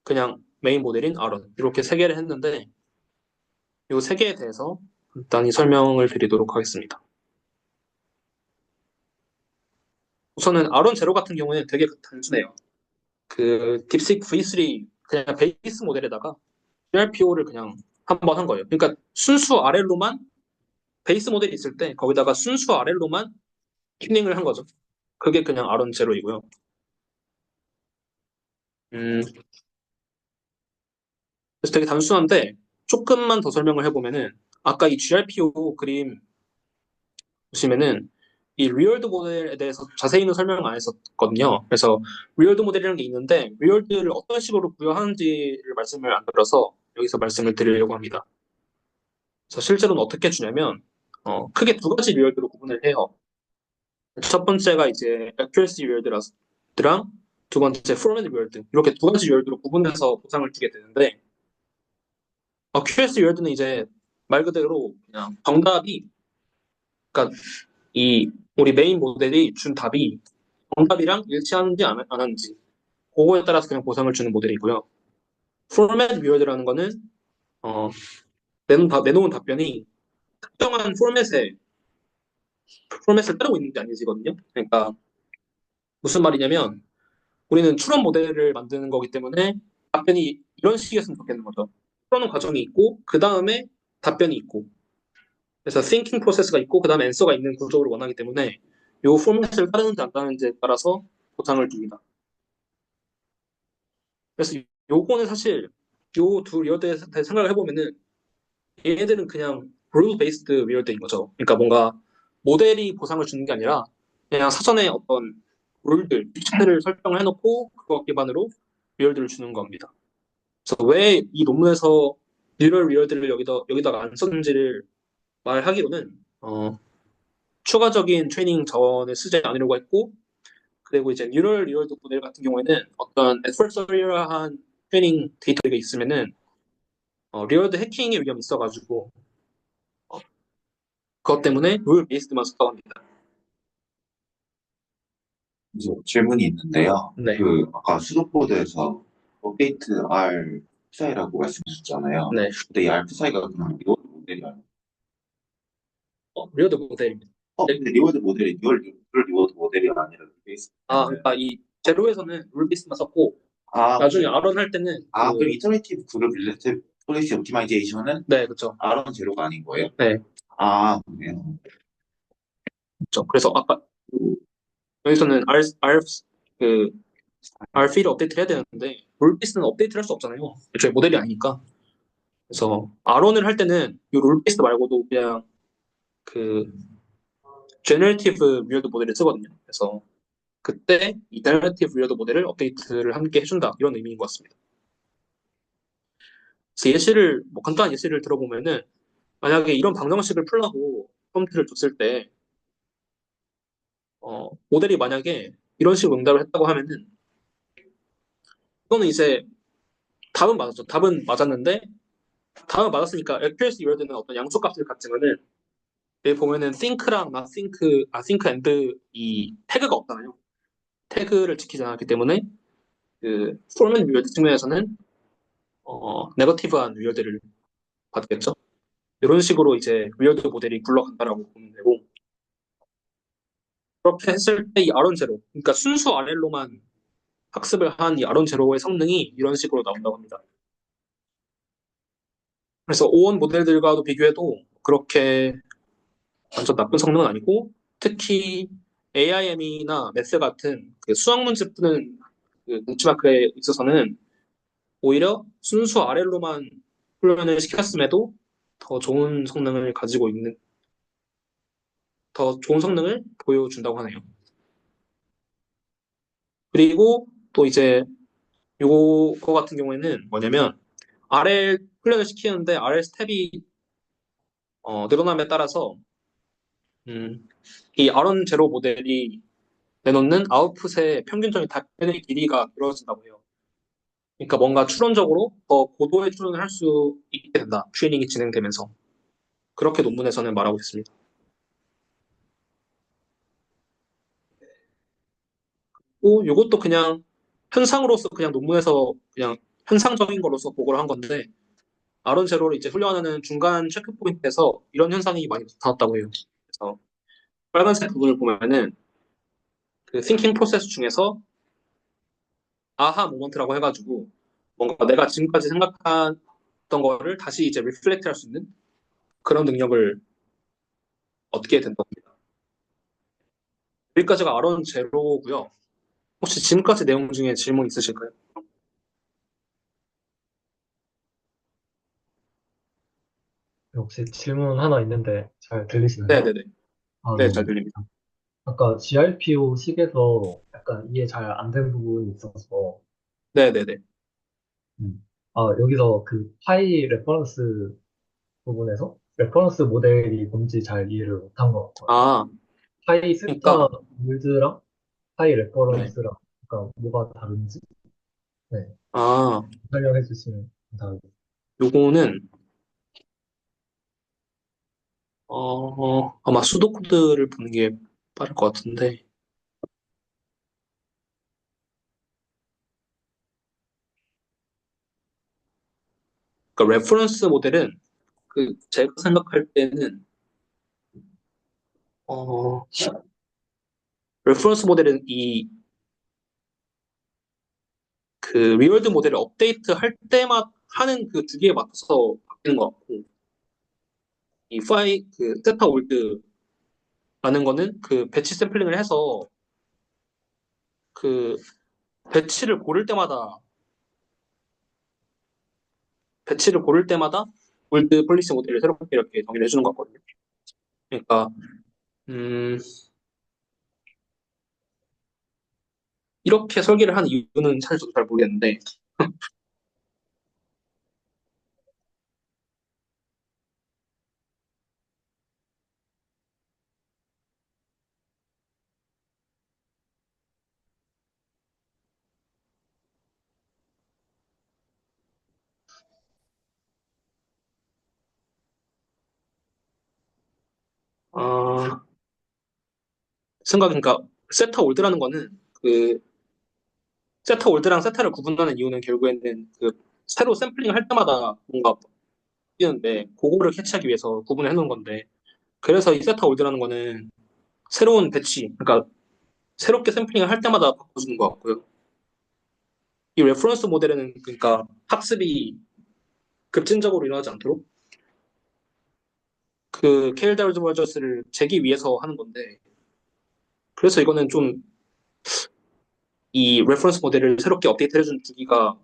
그냥 메인 모델인 R원 이렇게 3개를 했는데 이 3개에 대해서 간단히 설명을 드리도록 하겠습니다. 우선은 R원 제로 같은 경우는 되게 단순해요. 그 딥식 V3 그냥 베이스 모델에다가 GRPO를 그냥 한 번 한 거예요. 그러니까 순수 RL로만 베이스 모델이 있을 때 거기다가 순수 RL로만 튜닝을 한 거죠. 그게 그냥 R은 제로이고요. 음, 그래서 되게 단순한데 조금만 더 설명을 해보면은 아까 이 GRPO 그림 보시면은 이 리얼드 모델에 대해서 자세히는 설명 안 했었거든요. 그래서 리얼드 모델이라는 게 있는데 리얼드를 어떤 식으로 부여하는지를 말씀을 안 드려서 여기서 말씀을 드리려고 합니다. 그래서 실제로는 어떻게 주냐면 크게 두 가지 리얼드로 구분을 해요. 첫 번째가 이제 accuracy 리얼드랑 두 번째 format 리얼드 이렇게 두 가지 리얼드로 구분해서 보상을 주게 되는데 accuracy 리얼드는 이제 말 그대로 그냥 정답이 그러니까 이 우리 메인 모델이 준 답이 정답이랑 일치하는지 안 하는지 그거에 따라서 그냥 보상을 주는 모델이고요. 포맷 리워드라는 거는 어, 내놓은 답변이 특정한 포맷을 따르고 있는지 아닌지거든요. 그러니까 무슨 말이냐면 우리는 추론 모델을 만드는 거기 때문에 답변이 이런 식이었으면 좋겠는 거죠. 추론 과정이 있고 그 다음에 답변이 있고 그래서 thinking 프로세스가 있고 그 다음에 answer가 있는 구조를 원하기 때문에 요 포맷을 따르는지 안 따르는지에 따라서 보상을 줍니다. 그래서 요거는 사실 요 두 리어드에 대해서 생각을 해보면은 얘네들은 그냥 룰 베이스드 리어드인 거죠. 그러니까 뭔가 모델이 보상을 주는 게 아니라 그냥 사전에 어떤 룰들, 규칙들을 설정을 해놓고 그거 기반으로 리얼드를 주는 겁니다. 그래서 왜 이 논문에서 뉴럴 리얼드를 여기다가 안 썼는지를 말하기로는 추가적인 트레이닝 자원을 쓰지 않으려고 했고 그리고 이제 뉴럴 리얼드 모델 같은 경우에는 어떤 애드버서리얼한 트레이닝 데이터가 있으면은 리얼드 해킹의 위험이 있어가지고 그것 때문에 룰 베이스드만 썼다고 합니다. 그래서 질문이 있는데요. 네. 아까 수도코드에서 업데이트 R P사이라고 말씀하셨잖아요. 네. 근데 이 R P사이가 그냥 리워드 모델이 아니에요. 리얼드 모델입니다. 근데 리워드 모델이 리워드 모델이 아니라 베이스. 그러니까 이 제로에서는 룰 베이스만 썼고 나중에 아론 할 때는 그럼 이터레이티브 그룹 릴레이티브 폴리시 옵티마이제이션은 네, 그렇죠. 아론 제로가 아닌 거예요? 네. 그래요. 그렇죠. 그래서 아까 여기서는 R 필을 업데이트 해야 되는데 룰 베이스는 업데이트를 할 수 없잖아요. 애초에 모델이 아니니까. 그래서 아론을 할 때는 이 룰 베이스 말고도 그냥 그 제너레이티브 위어드 모델을 쓰거든요. 그래서 그때 이 제너레이티브 위어드 모델을 업데이트를 함께 해준다 이런 의미인 것 같습니다. 그래서 간단한 예시를 들어보면은 만약에 이런 방정식을 풀라고 프롬프트를 줬을 때 모델이 만약에 이런 식으로 응답을 했다고 하면은 이거는 이제 답은 맞았죠. 답은 맞았는데 답은 맞았으니까 accuracy word는 어떤 양수값을 갖지만은 여기 보면은 think랑 not think, think and 이 태그가 없잖아요. 태그를 지키지 않았기 때문에 그 format word 측면에서는 네거티브한 word를 받겠죠. 이런 식으로 이제 word 모델이 굴러간다라고 보면 되고 그렇게 했을 때 이 아론 제로, 그러니까 순수 RL로만 학습을 한 이 아론 제로의 성능이 이런 식으로 나온다고 합니다. 그래서 오원 모델들과도 비교해도 그렇게 완전 나쁜 성능은 아니고 특히 AIM이나 매스 같은 그 수학 문제 푸는 그 벤치마크에 있어서는 오히려 순수 RL로만 훈련을 시켰음에도 더 좋은 성능을 가지고 있는 더 좋은 성능을 보여준다고 하네요. 그리고 또 이제 요거 같은 경우에는 뭐냐면 RL 훈련을 시키는데 RL 스텝이 늘어남에 따라서 이 아론 제로 모델이 내놓는 아웃풋의 평균적인 답변의 길이가 길어진다고 해요. 그러니까 뭔가 추론적으로 더 고도의 추론을 할 수 있게 된다. 트레이닝이 진행되면서. 그렇게 논문에서는 말하고 있습니다. 또 이것도 그냥 현상으로서 그냥 논문에서 그냥 현상적인 거로서 보고를 한 건데 아론 제로를 이제 훈련하는 중간 체크 포인트에서 이런 현상이 많이 나타났다고 해요. 그래서 빨간색 부분을 보면은 그 띵킹 프로세스 중에서 아하 모먼트라고 해가지고 뭔가 내가 지금까지 생각했던 거를 다시 이제 리플렉트 할 수 있는 그런 능력을 얻게 된다고 합니다. 여기까지가 아론 제로고요. 혹시 지금까지 내용 중에 질문 있으실까요? 혹시 질문 하나 있는데 잘 들리시나요? 네네네. 네, 네. 잘 들립니다. 아까 GRPO 식에서 약간 이해 잘 안 된 부분이 있어서, 네네네. 여기서 그 파이 레퍼런스 부분에서 레퍼런스 모델이 뭔지 잘 이해를 못한 것 같아요. 아, 파이 그러니까, 세타 몰드랑 파이 네. 레퍼런스랑 약간 뭐가 다른지, 네, 아, 설명해 주시면 감사하겠습니다. 요거는, 아마 수도 코드를 보는 게 빠를 것 같은데, 그러니까 레퍼런스 모델은 제가 생각할 때는, 어, 레퍼런스 모델은 리월드 모델을 업데이트 할 때만 하는 그 주기에 맞춰서 바뀌는 것 같고, 세타 올드라는 거는 그 배치 샘플링을 해서 그 배치를 고를 때마다, 배치를 고를 때마다 올드 폴리시 모델을 새롭게 이렇게 정의를 해주는 것 같거든요. 그러니까, 음, 이렇게 설계를 한 이유는 사실 저도 잘 모르겠는데, 아, 그러니까, 세타 올드라는 거는 그 세타 올드랑 세타를 구분하는 이유는 결국에는 새로 샘플링 할 때마다 뭔가 바뀌는데 그거를 캐치하기 위해서 구분을 해놓은 건데 그래서 이 세타 올드라는 거는 새로운 배치 그러니까 새롭게 샘플링을 할 때마다 바꿔주는 것 같고요. 이 레퍼런스 모델에는 그러니까 학습이 급진적으로 일어나지 않도록 그 KLWR를 재기 위해서 하는 건데 그래서 이거는 좀 이 레퍼런스 모델을 새롭게 업데이트 해준 주기가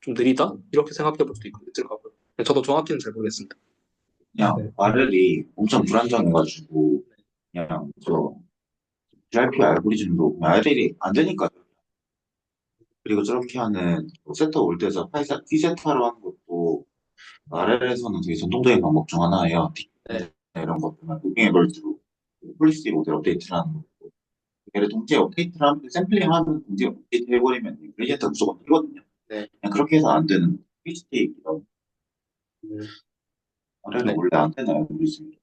좀 느리다 이렇게 생각해 볼 수도 있을 것 같고요. 저도 정확히는 잘 모르겠습니다. 그냥 네, 말을이 엄청 불안정해가지고 그냥 저 GRP 알고리즘도 그냥 RL이 안 되니까 그리고 저렇게 하는 뭐 세터 올때에서 피세타로 하는 것도 RL에서는 되게 전통적인 방법 중 하나예요. 네. 이런 것들만 무빙의 벌주로 폴리시 모델 업데이트를 하는 거. 얘를 동시에 업데이트를 하면 샘플링하면 동시에 업데이트 해버리면 그레디언트가 무조건 뜨거든요. 네. 그냥 그렇게 해서 안 되는 PHD이기도 음, RL은 네. 원래 안 되는 알고리즘이에요.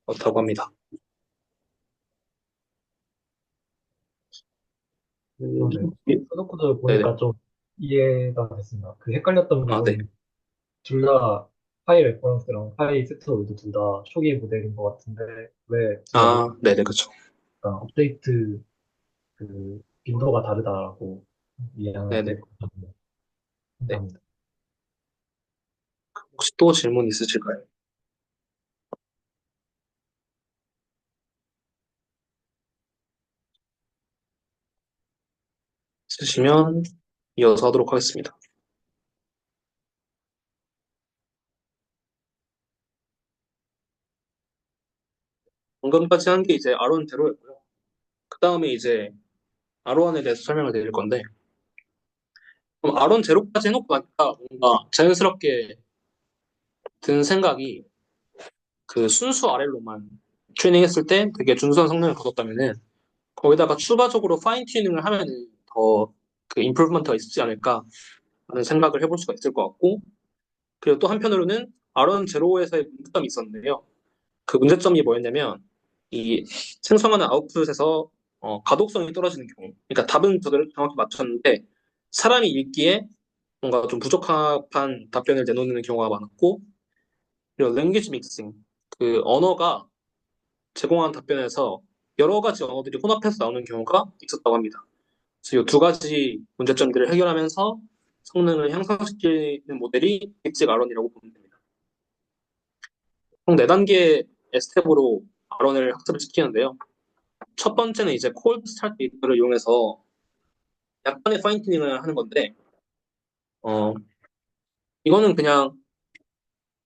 그렇다고 합니다. 네. 예, 소드코드 네네. 보니까 좀 이해가 됐습니다. 그 헷갈렸던 아, 네. 부분 둘 다 파이 레퍼런스랑 파이 세트 월드 둘 다 초기 모델인 것 같은데 왜 둘 다 아, 네네, 그쵸. 업데이트 그 빈도가 다르다라고 네네. 이해하게 됩니다. 네. 감사합니다. 혹시 또 질문 있으실까요? 있으시면 이어서 하도록 하겠습니다. 방금까지 한 게 이제 아론 제로였고요. 그 다음에 이제 아론에 대해서 설명을 드릴 건데, 그럼 아론 제로까지 해놓고 나니까 뭔가 자연스럽게 든 생각이 순수 RL로만 트레이닝했을 때 되게 준수한 성능을 거뒀다면은 거기다가 추가적으로 파인 튜닝을 하면은 더 임프루브먼트가 있지 않을까 하는 생각을 해볼 수가 있을 것 같고, 그리고 또 한편으로는 아론 제로에서의 문제점이 있었는데요. 그 문제점이 뭐였냐면 이 생성하는 아웃풋에서 가독성이 떨어지는 경우. 그러니까 답은 저대로 정확히 맞췄는데 사람이 읽기에 뭔가 좀 부적합한 답변을 내놓는 경우가 많았고 그리고 랭귀지 믹싱 그 언어가 제공한 답변에서 여러 가지 언어들이 혼합해서 나오는 경우가 있었다고 합니다. 그래서 이 두 가지 문제점들을 해결하면서 성능을 향상시키는 모델이 빅직 아론이라고 보면 됩니다. 총 4단계의 스텝으로 아론을 학습을 시키는데요. 첫 번째는 이제 콜드 스타트 데이터를 이용해서 약간의 파인 튜닝을 하는 건데, 어, 이거는 그냥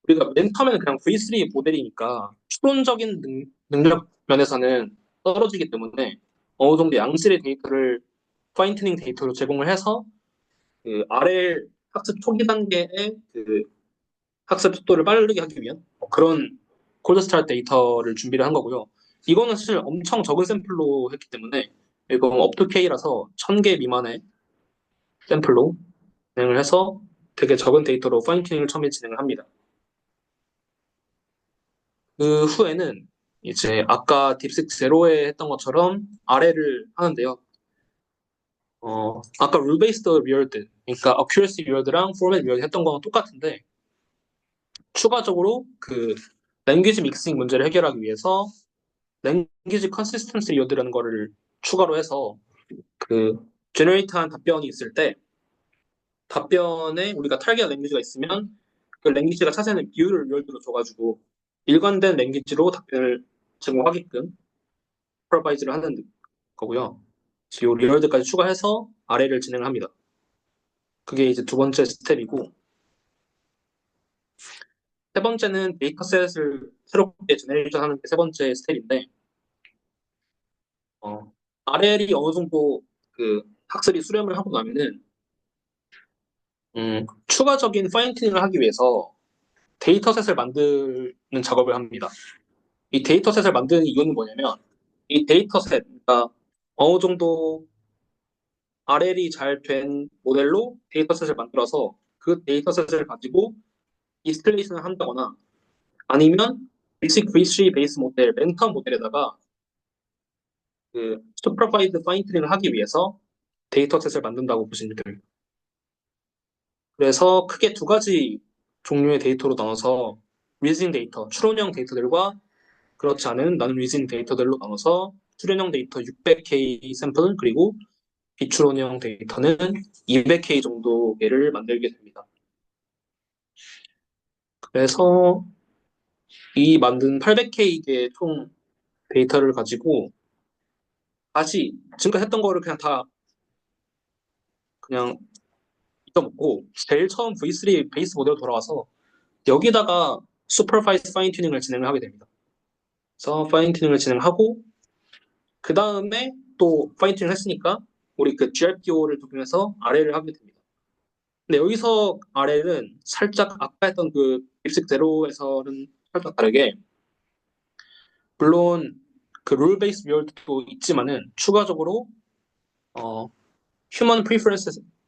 우리가 맨 처음에는 그냥 V3 모델이니까 추론적인 능력 면에서는 떨어지기 때문에 어느 정도 양질의 데이터를 파인튜닝 데이터로 제공을 해서 그 RL 학습 초기 단계의 그 학습 속도를 빠르게 하기 위한 그런 콜드스타트 데이터를 준비를 한 거고요. 이거는 사실 엄청 적은 샘플로 했기 때문에 이건 업투 K라서 1000개 미만의 샘플로 진행을 해서 되게 적은 데이터로 파인튜닝을 처음에 진행을 합니다. 그 후에는 이제 아까 딥식 제로에 했던 것처럼 RL을 하는데요. 아까 룰 베이스드 리얼드, 그러니까 어큐러시 리얼드랑 포맷 리얼드 했던 거랑 똑같은데 추가적으로 그 랭귀지 믹싱 문제를 해결하기 위해서 랭귀지 컨시스턴시 리얼드라는 거를 추가로 해서 그 제너레이트한 답변이 있을 때 답변에 우리가 타겟 랭귀지가 있으면 그 랭귀지가 차지하는 비율을 리얼드로 줘가지고 일관된 랭귀지로 답변을 제공하게끔 프로바이즈를 하는 거고요. 이 리얼드까지 추가해서 아래를 진행을 합니다. 그게 이제 두 번째 스텝이고 세 번째는 데이터셋을 새롭게 제너레이션하는 게 세 번째 스텝인데 RL이 어느 정도 그 학습이 수렴을 하고 나면은 추가적인 파인튜닝을 하기 위해서 데이터셋을 만드는 작업을 합니다. 이 데이터셋을 만드는 이유는 뭐냐면 이 데이터셋, 그러니까 어느 정도 RL이 잘 된 모델로 데이터셋을 만들어서 그 데이터셋을 가지고 인스톨레이션을 한다거나 아니면 베이식 V3 베이스 모델, 랜턴 모델에다가 그 슈퍼바이드 파인튜닝을 하기 위해서 데이터셋을 만든다고 보시면 됩니다. 그래서 크게 두 가지 종류의 데이터로 나눠서 리즈닝 데이터, 추론형 데이터들과 그렇지 않은 non 리즈닝 데이터들로 나눠서 추론형 데이터 600K 샘플 그리고 비추론형 데이터는 200K 정도 개를 만들게 됩니다. 그래서 이 만든 800K 개 총 데이터를 가지고 다시 지금까지 했던 거를 그냥 다 그냥 잊어먹고 제일 처음 V3 베이스 모델로 돌아와서 여기다가 슈퍼바이스 파인 튜닝을 진행을 하게 됩니다. 그래서 파인 튜닝을 진행하고 그 다음에 또 파인 튜닝을 했으니까 우리 그 GRPO를 적용해서 RL을 하게 됩니다. 근데 여기서 RL은 살짝 아까 했던 그 딥식 제로에서는 살짝 다르게 물론 그 룰 베이스 리얼도 있지만은 추가적으로 휴먼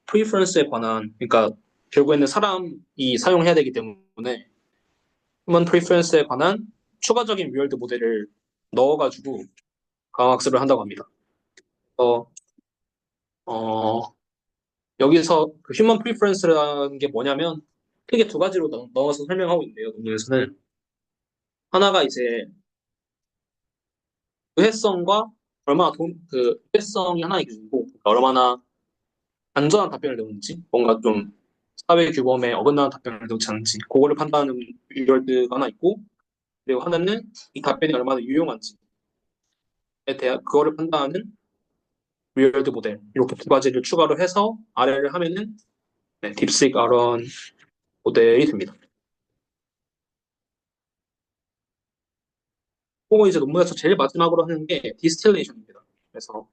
프리퍼런스에 관한 그러니까 결국에는 사람이 사용해야 되기 때문에 휴먼 프리퍼런스에 관한 추가적인 리얼드 모델을 넣어가지고 강화학습을 한다고 합니다. 어, 어, 여기서 그 휴먼 프리퍼런스라는 게 뭐냐면 크게 두 가지로 넣어서 설명하고 있는데요. 논문에서는 하나가 이제 의회성과 얼마나 그 의회성이 하나의 기준이고 얼마나 안전한 답변을 내는지 뭔가 좀 사회 규범에 어긋나는 답변을 내지 않는지 그거를 판단하는 리얼드가 하나 있고 그리고 하나는 이 답변이 얼마나 유용한지에 대한 그거를 판단하는 리얼드 모델 이렇게 두 가지를 추가로 해서 RL을 하면은 네, 딥식 RL 모델이 됩니다. 그리고 이제 논문에서 제일 마지막으로 하는 게 디스틸레이션입니다. 그래서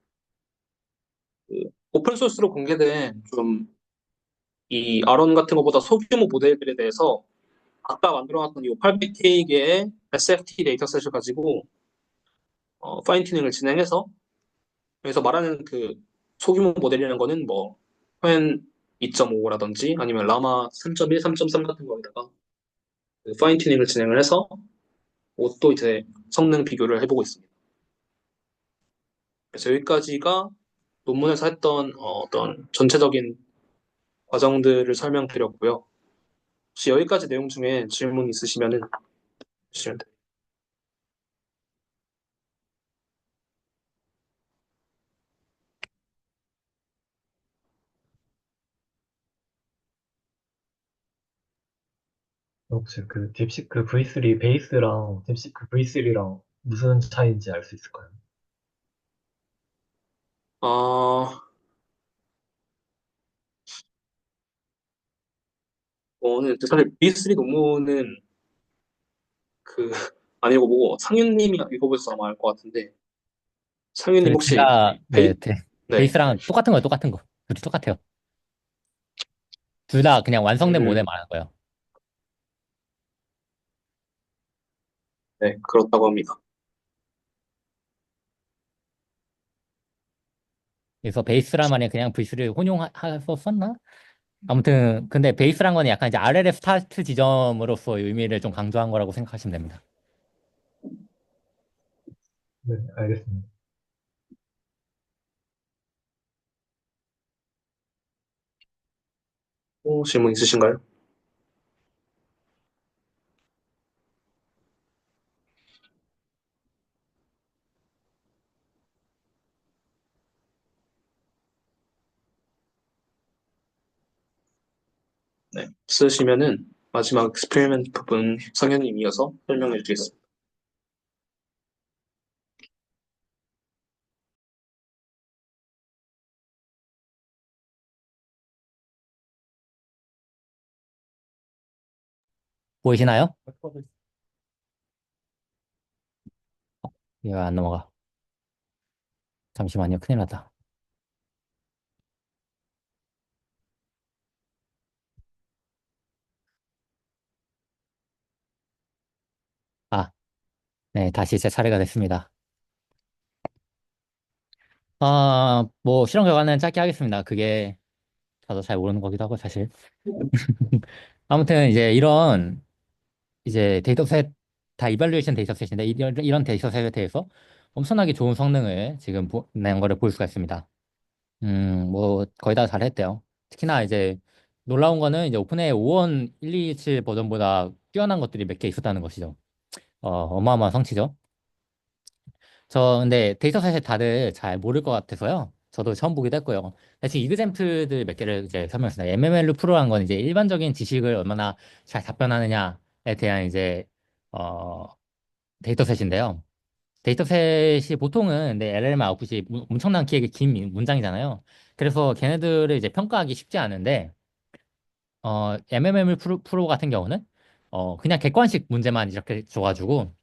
그 오픈 소스로 공개된 좀 이 RL 같은 것보다 소규모 모델들에 대해서 아까 만들어놨던 이 800K개의 SFT 데이터셋을 가지고 파인 튜닝을 진행해서 여기서 말하는 그 소규모 모델이라는 거는 뭐 현 2.5라든지 아니면 라마 3.1, 3.3 같은 거에다가 그 파인 튜닝을 진행을 해서 또 이제 성능 비교를 해보고 있습니다. 그래서 여기까지가 논문에서 했던 어떤 전체적인 과정들을 설명드렸고요. 혹시 여기까지 내용 중에 질문 있으시면은 주시면 돼요. 혹시 그 딥시크 V3 베이스랑 딥시크 V3랑 무슨 차이인지 알 수 있을까요? 어, 저는 사실 B3 논문은 그 안 읽어보고 상윤님이 읽어보셔서 아마 알 것 같은데 상윤님 혹시 네, 네, 베이스랑 똑같은 거예요, 똑같은 거. 둘이 똑같아요. 둘 다 그냥 완성된 모델 음, 말하는 거예요. 네, 그렇다고 합니다. 그래서 베이스란 말이 그냥 V3를 혼용해서 썼나? 아무튼 근데 베이스란 거는 약간 이제 RL의 스타트 지점으로서 의미를 좀 강조한 거라고 생각하시면 됩니다. 네, 알겠습니다. 또 질문 있으신가요? 네, 없으시면은 마지막 익스페리먼트 부분 상현님 이어서 설명해 주겠습니다. 보이시나요? 이거 안 넘어가. 잠시만요. 큰일 났다. 아, 네, 다시 제 차례가 됐습니다. 뭐 실험 결과는 짧게 하겠습니다. 그게 저도 잘 모르는 거기도 하고 사실. 아무튼 이제 이런 이제 데이터셋 다 이발루에이션 데이터셋인데 이런 데이터셋에 대해서 엄청나게 좋은 성능을 지금 낸 거를 볼 수가 있습니다. 뭐 거의 다 잘했대요. 특히나 이제 놀라운 거는 이제 오픈AI 5원 127 버전보다 뛰어난 것들이 몇 개 있었다는 것이죠. 어마어마한 성취죠. 저 근데 데이터셋을 다들 잘 모를 것 같아서요. 저도 처음 보기도 했고요. 대신 이그잼플들 몇 개를 이제 설명했습니다. MML 프로란 건 이제 일반적인 지식을 얼마나 잘 답변하느냐에 대한 이제 어, 데이터셋인데요. 데이터셋이 보통은 근데 LLM 아웃풋이 엄청난 긴 문장이잖아요. 그래서 걔네들을 이제 평가하기 쉽지 않은데 MMM 프로 같은 경우는 그냥 객관식 문제만 이렇게 줘가지고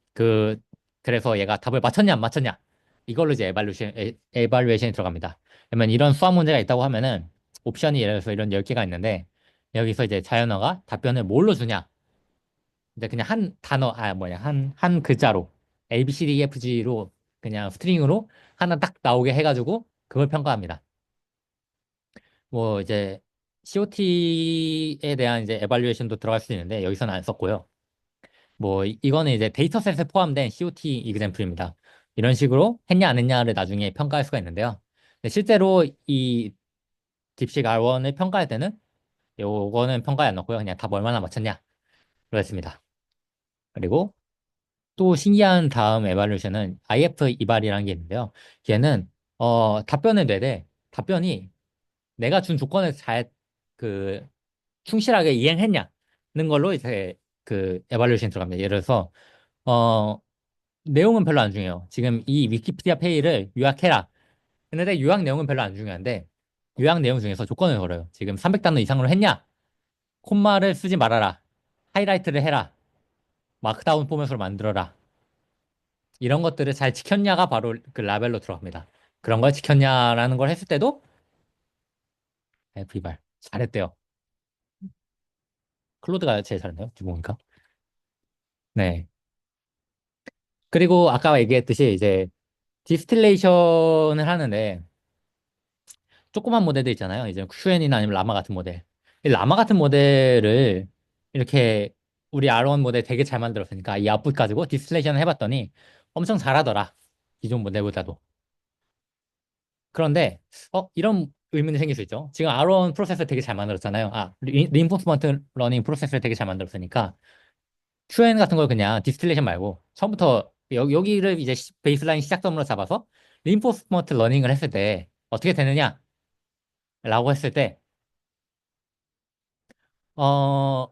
그래서 얘가 답을 맞췄냐 안 맞췄냐 이걸로 이제 에발루에이션이 들어갑니다. 그러면 이런 수학 문제가 있다고 하면은 옵션이 예를 들어서 이런 10개가 있는데 여기서 이제 자연어가 답변을 뭘로 주냐 이제 그냥 한 단어 한 글자로 A, B, C, D, E, F, G로 그냥 스트링으로 하나 딱 나오게 해가지고 그걸 평가합니다. 뭐 이제 COT에 대한 이제 에발루에이션도 들어갈 수 있는데 여기서는 안 썼고요. 뭐 이거는 이제 데이터셋에 포함된 COT 이그젬플입니다. 이런 식으로 했냐 안 했냐를 나중에 평가할 수가 있는데요. 근데 실제로 이 딥식 R1을 평가할 때는 요거는 평가에 안 넣고요. 그냥 답 얼마나 맞췄냐 그랬습니다. 그리고 또 신기한 다음 에발루에이션은 IF 이발이라는 게 있는데요. 얘는 답변을 내되 답변이 내가 준 조건을 잘 그 충실하게 이행했냐는 걸로 이제 그 에발루에이션 들어갑니다. 예를 들어서 어 내용은 별로 안 중요해요. 지금 이 위키피디아 페이지를 요약해라. 했는데 요약 내용은 별로 안 중요한데 요약 내용 중에서 조건을 걸어요. 지금 300단어 이상으로 했냐? 콤마를 쓰지 말아라. 하이라이트를 해라. 마크다운 포맷으로 만들어라. 이런 것들을 잘 지켰냐가 바로 그 라벨로 들어갑니다. 그런 걸 지켰냐라는 걸 했을 때도 F이발 잘했대요. 클로드가 제일 잘했나요? 지금 보니까. 네. 그리고 아까 얘기했듯이 이제 디스틸레이션을 하는데 조그만 모델들 있잖아요. 이제 QN이나 아니면 라마 같은 모델. 이 라마 같은 모델을 이렇게 우리 R1 모델 되게 잘 만들었으니까 이 아웃풋 가지고 디스틸레이션을 해봤더니 엄청 잘하더라. 기존 모델보다도. 그런데 이런 의문이 생길 수 있죠. 지금 R1 프로세서 되게 잘 만들었잖아요. 리인포스먼트 러닝 프로세서를 되게 잘 만들었으니까 QN 같은 걸 그냥 디스틸레이션 말고 처음부터 여기를 이제 베이스라인 시작점으로 잡아서 리인포스먼트 러닝을 했을 때 어떻게 되느냐라고 했을 때 어,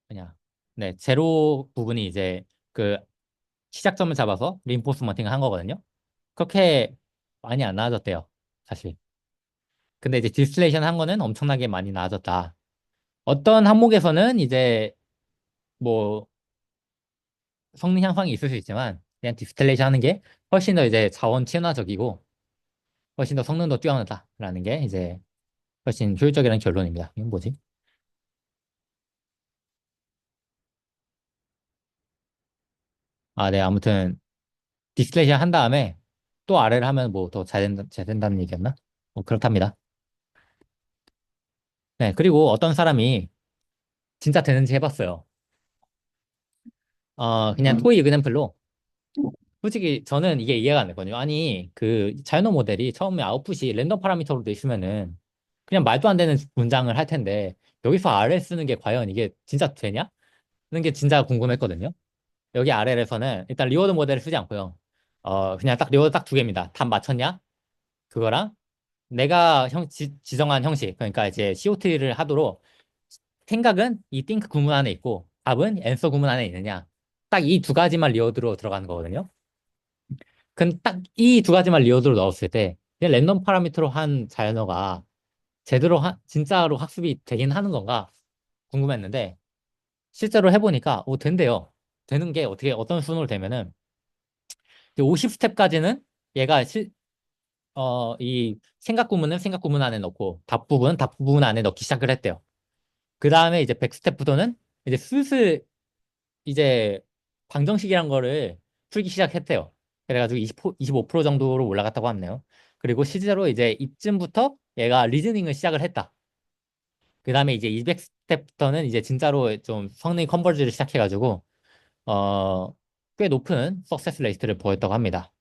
그냥 네, 제로 부분이 이제 그 시작점을 잡아서 리인포스먼팅을 한 거거든요. 그렇게 많이 안 나아졌대요, 사실. 근데 이제 디스틸레이션 한 거는 엄청나게 많이 나아졌다. 어떤 항목에서는 이제 뭐 성능 향상이 있을 수 있지만 그냥 디스틸레이션 하는 게 훨씬 더 이제 자원 친화적이고 훨씬 더 성능도 뛰어나다라는 게 이제 훨씬 효율적이라는 결론입니다. 이건 뭐지? 아, 네. 아무튼 디스플레이션 한 다음에 또 아래를 하면 뭐 더 잘 된다는 얘기였나? 뭐 그렇답니다. 네. 그리고 어떤 사람이 진짜 되는지 해봤어요. 그냥 토이 그램플로 솔직히 저는 이게 이해가 안 되거든요. 아니, 그 자연어 모델이 처음에 아웃풋이 랜덤 파라미터로 돼 있으면은 그냥 말도 안 되는 문장을 할 텐데 여기서 R 쓰는 게 과연 이게 진짜 되냐? 는 게 진짜 궁금했거든요. 여기 RL에서는 일단 리워드 모델을 쓰지 않고요. 그냥 딱 리워드 딱 두 개입니다. 답 맞췄냐? 그거랑 내가 지정한 형식, 그러니까 이제 COT를 하도록 생각은 이 think 구문 안에 있고 답은 answer 구문 안에 있느냐. 딱 이 두 가지만 리워드로 들어가는 거거든요. 그럼 딱 이 두 가지만 리워드로 넣었을 때 그냥 랜덤 파라미터로 한 자연어가 제대로 진짜로 학습이 되긴 하는 건가 궁금했는데 실제로 해보니까 된대요. 되는 게 어떻게 어떤 순으로 되면은 50스텝까지는 얘가 이 생각 구문은 생각 구문 안에 넣고 답 부분은 답 부분 안에 넣기 시작을 했대요. 그 다음에 이제 100스텝부터는 이제 슬슬 이제 방정식이란 거를 풀기 시작했대요. 그래가지고 25% 정도로 올라갔다고 하네요. 그리고 실제로 이제 이쯤부터 얘가 리즈닝을 시작을 했다. 그 다음에 이제 200스텝부터는 이제 진짜로 좀 성능 컨버지를 시작해가지고 어, 꽤 높은 석세스 레이트를 보였다고 합니다.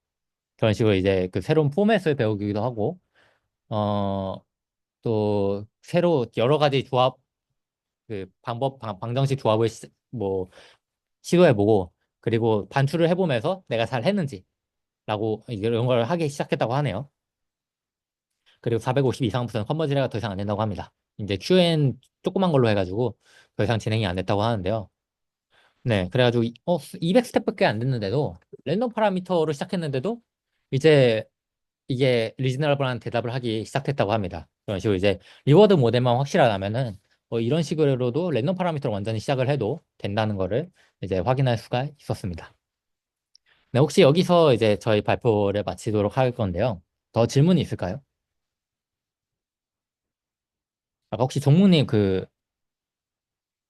그런 식으로 이제 그 새로운 포맷을 배우기도 하고 어, 또 새로 여러 가지 조합 그 방정식 조합을 뭐 시도해보고 그리고 반출을 해보면서 내가 잘 했는지라고 이런 걸 하기 시작했다고 하네요. 그리고 450 이상부터는 컨버지가 더 이상 안 된다고 합니다. 이제 QN 조그만 걸로 해가지고 더 이상 진행이 안 됐다고 하는데요. 네, 그래가지고 200스텝밖에 안 됐는데도 랜덤 파라미터로 시작했는데도 이제 이게 리즈너블한 대답을 하기 시작했다고 합니다. 그런 식으로 이제 리워드 모델만 확실하다면은 이런 식으로도 랜덤 파라미터로 완전히 시작을 해도 된다는 거를 이제 확인할 수가 있었습니다. 네, 혹시 여기서 이제 저희 발표를 마치도록 할 건데요. 더 질문이 있을까요? 아까 혹시 종무님 그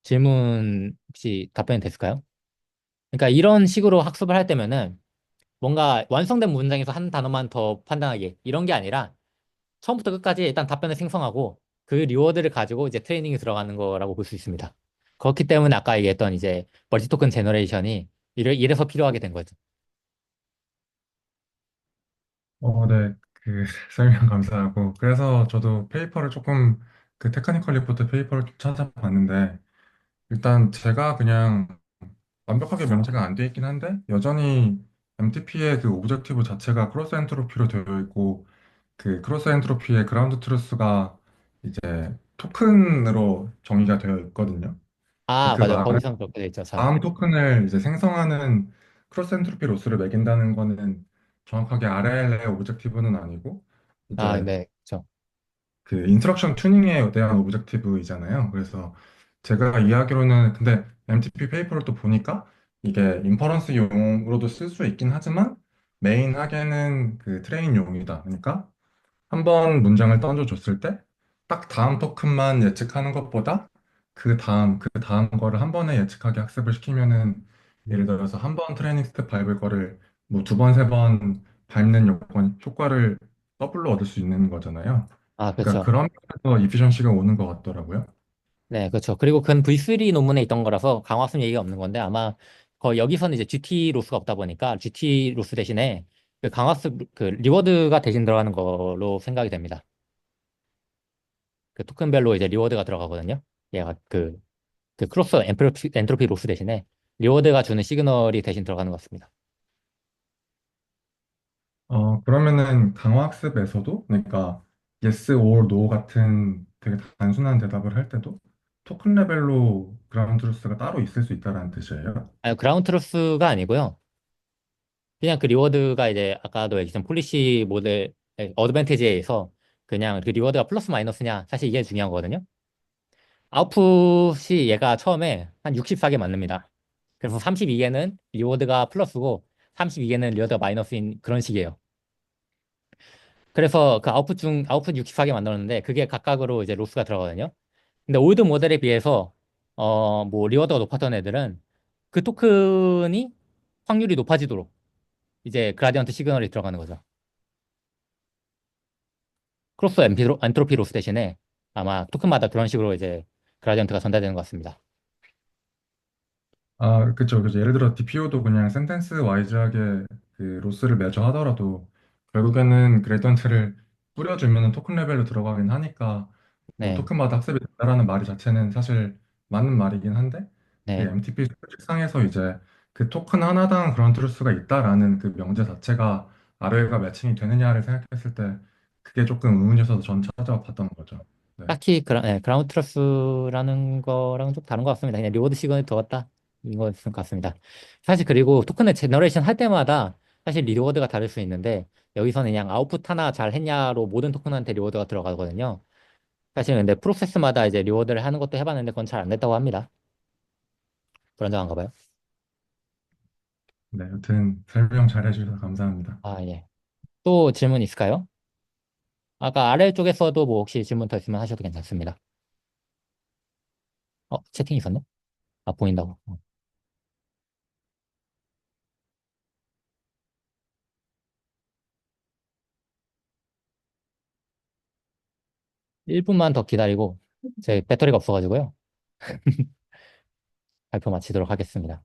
질문 혹시 답변이 됐을까요? 그러니까 이런 식으로 학습을 할 때면은 뭔가 완성된 문장에서 한 단어만 더 판단하기 이런 게 아니라 처음부터 끝까지 일단 답변을 생성하고 그 리워드를 가지고 이제 트레이닝이 들어가는 거라고 볼 수 있습니다. 그렇기 때문에 아까 얘기했던 이제 멀티 토큰 제너레이션이 이래서 필요하게 된 거죠. 네, 그 설명 감사하고 그래서 저도 페이퍼를 조금 그 테크니컬 리포트 페이퍼를 좀 찾아봤는데 일단 제가 그냥 완벽하게 명시가 안 돼 있긴 한데 여전히 MTP의 그 오브젝티브 자체가 크로스 엔트로피로 되어 있고 그 크로스 엔트로피의 그라운드 트루스가 이제 토큰으로 정의가 되어 있거든요. 아, 그 맞아요. 말은 거기선 그렇게 돼 있죠. 잘. 다음 토큰을 이제 생성하는 크로스 엔트로피 로스를 매긴다는 거는 정확하게 RL의 오브젝티브는 아니고 아, 이제 네. 그렇죠. 그 인스트럭션 튜닝에 대한 오브젝티브이잖아요. 그래서 제가 이해하기로는 근데 MTP 페이퍼를 또 보니까 이게 인퍼런스용으로도 쓸 수 있긴 하지만 메인 하게는 그 트레인용이다. 그러니까 한 번 문장을 던져줬을 때 딱 다음 토큰만 예측하는 것보다 그 다음 거를 한 번에 예측하게 학습을 시키면은 예를 들어서 한 번 트레이닝 스텝 밟을 거를 뭐 두 번, 세 번 밟는 효과를 더블로 얻을 수 있는 거잖아요. 아, 그러니까 그렇죠. 그런 면에서 이피션시가 오는 것 같더라고요. 네, 그렇죠. 그리고 그건 V3 논문에 있던 거라서 강화학습 얘기가 없는 건데 아마 여기서는 이제 GT 로스가 없다 보니까 GT 로스 대신에 그 강화학습 그 리워드가 대신 들어가는 걸로 생각이 됩니다. 그 토큰별로 이제 리워드가 들어가거든요. 얘가 그 크로스 엔트로피 로스 대신에 리워드가 주는 시그널이 대신 들어가는 것 같습니다. 그러면은 강화학습에서도 그러니까 yes or no 같은 되게 단순한 대답을 할 때도 토큰 레벨로 그라운드 트루스가 따로 있을 수 있다는 뜻이에요. 아니, 그라운드 트루스가 아니고요. 그냥 그 리워드가 이제 아까도 얘기했던 폴리시 모델 어드밴티지에서 그냥 그 리워드가 플러스 마이너스냐 사실 이게 중요한 거거든요. 아웃풋이 얘가 처음에 한 64개 만듭니다. 그래서 32개는 리워드가 플러스고 32개는 리워드가 마이너스인 그런 식이에요. 그래서 그 아웃풋 64개 만들었는데 그게 각각으로 이제 로스가 들어가거든요. 근데 올드 모델에 비해서 뭐 리워드가 높았던 애들은 그 토큰이 확률이 높아지도록 이제 그라디언트 시그널이 들어가는 거죠. 크로스 엔트로피 로스 대신에 아마 토큰마다 그런 식으로 이제 그라디언트가 전달되는 것 같습니다. 아, 그쵸, 그죠. 예를 들어 DPO도 그냥 센텐스 와이즈하게 그 로스를 매저 하더라도 결국에는 그레디언트를 뿌려주면 토큰 레벨로 들어가긴 하니까 뭐 네, 토큰마다 학습이 된다라는 말이 자체는 사실 맞는 말이긴 한데 그 네. MTP 특성에서 이제 그 토큰 하나당 그런 트루스가 있다라는 그 명제 자체가 ROE가 매칭이 되느냐를 생각했을 때 그게 조금 의문이어서 전 찾아봤던 거죠. 네. 딱히 그라운드 트러스라는 거랑 좀 다른 것 같습니다. 그냥 리워드 시그널이 들어갔다. 이거였을 것 같습니다. 사실 그리고 토큰을 제너레이션 할 때마다 사실 리워드가 다를 수 있는데 여기서는 그냥 아웃풋 하나 잘 했냐로 모든 토큰한테 리워드가 들어가거든요. 사실 근데 프로세스마다 이제 리워드를 하는 것도 해봤는데 그건 잘 안 됐다고 합니다. 불안정한가 봐요. 네, 여튼 설명 잘 해주셔서 감사합니다. 아, 예. 또 질문 있을까요? 아까 아래쪽에서도 뭐 혹시 질문 더 있으면 하셔도 괜찮습니다. 채팅 있었네? 아, 보인다고. 1분만 더 기다리고 제 배터리가 없어가지고요. 발표 마치도록 하겠습니다.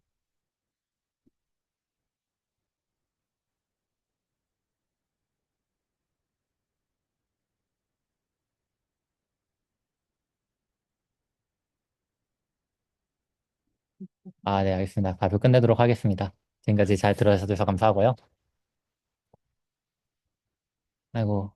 아, 네, 알겠습니다. 발표 끝내도록 하겠습니다. 지금까지 잘 들어주셔서 감사하고요. 아이고.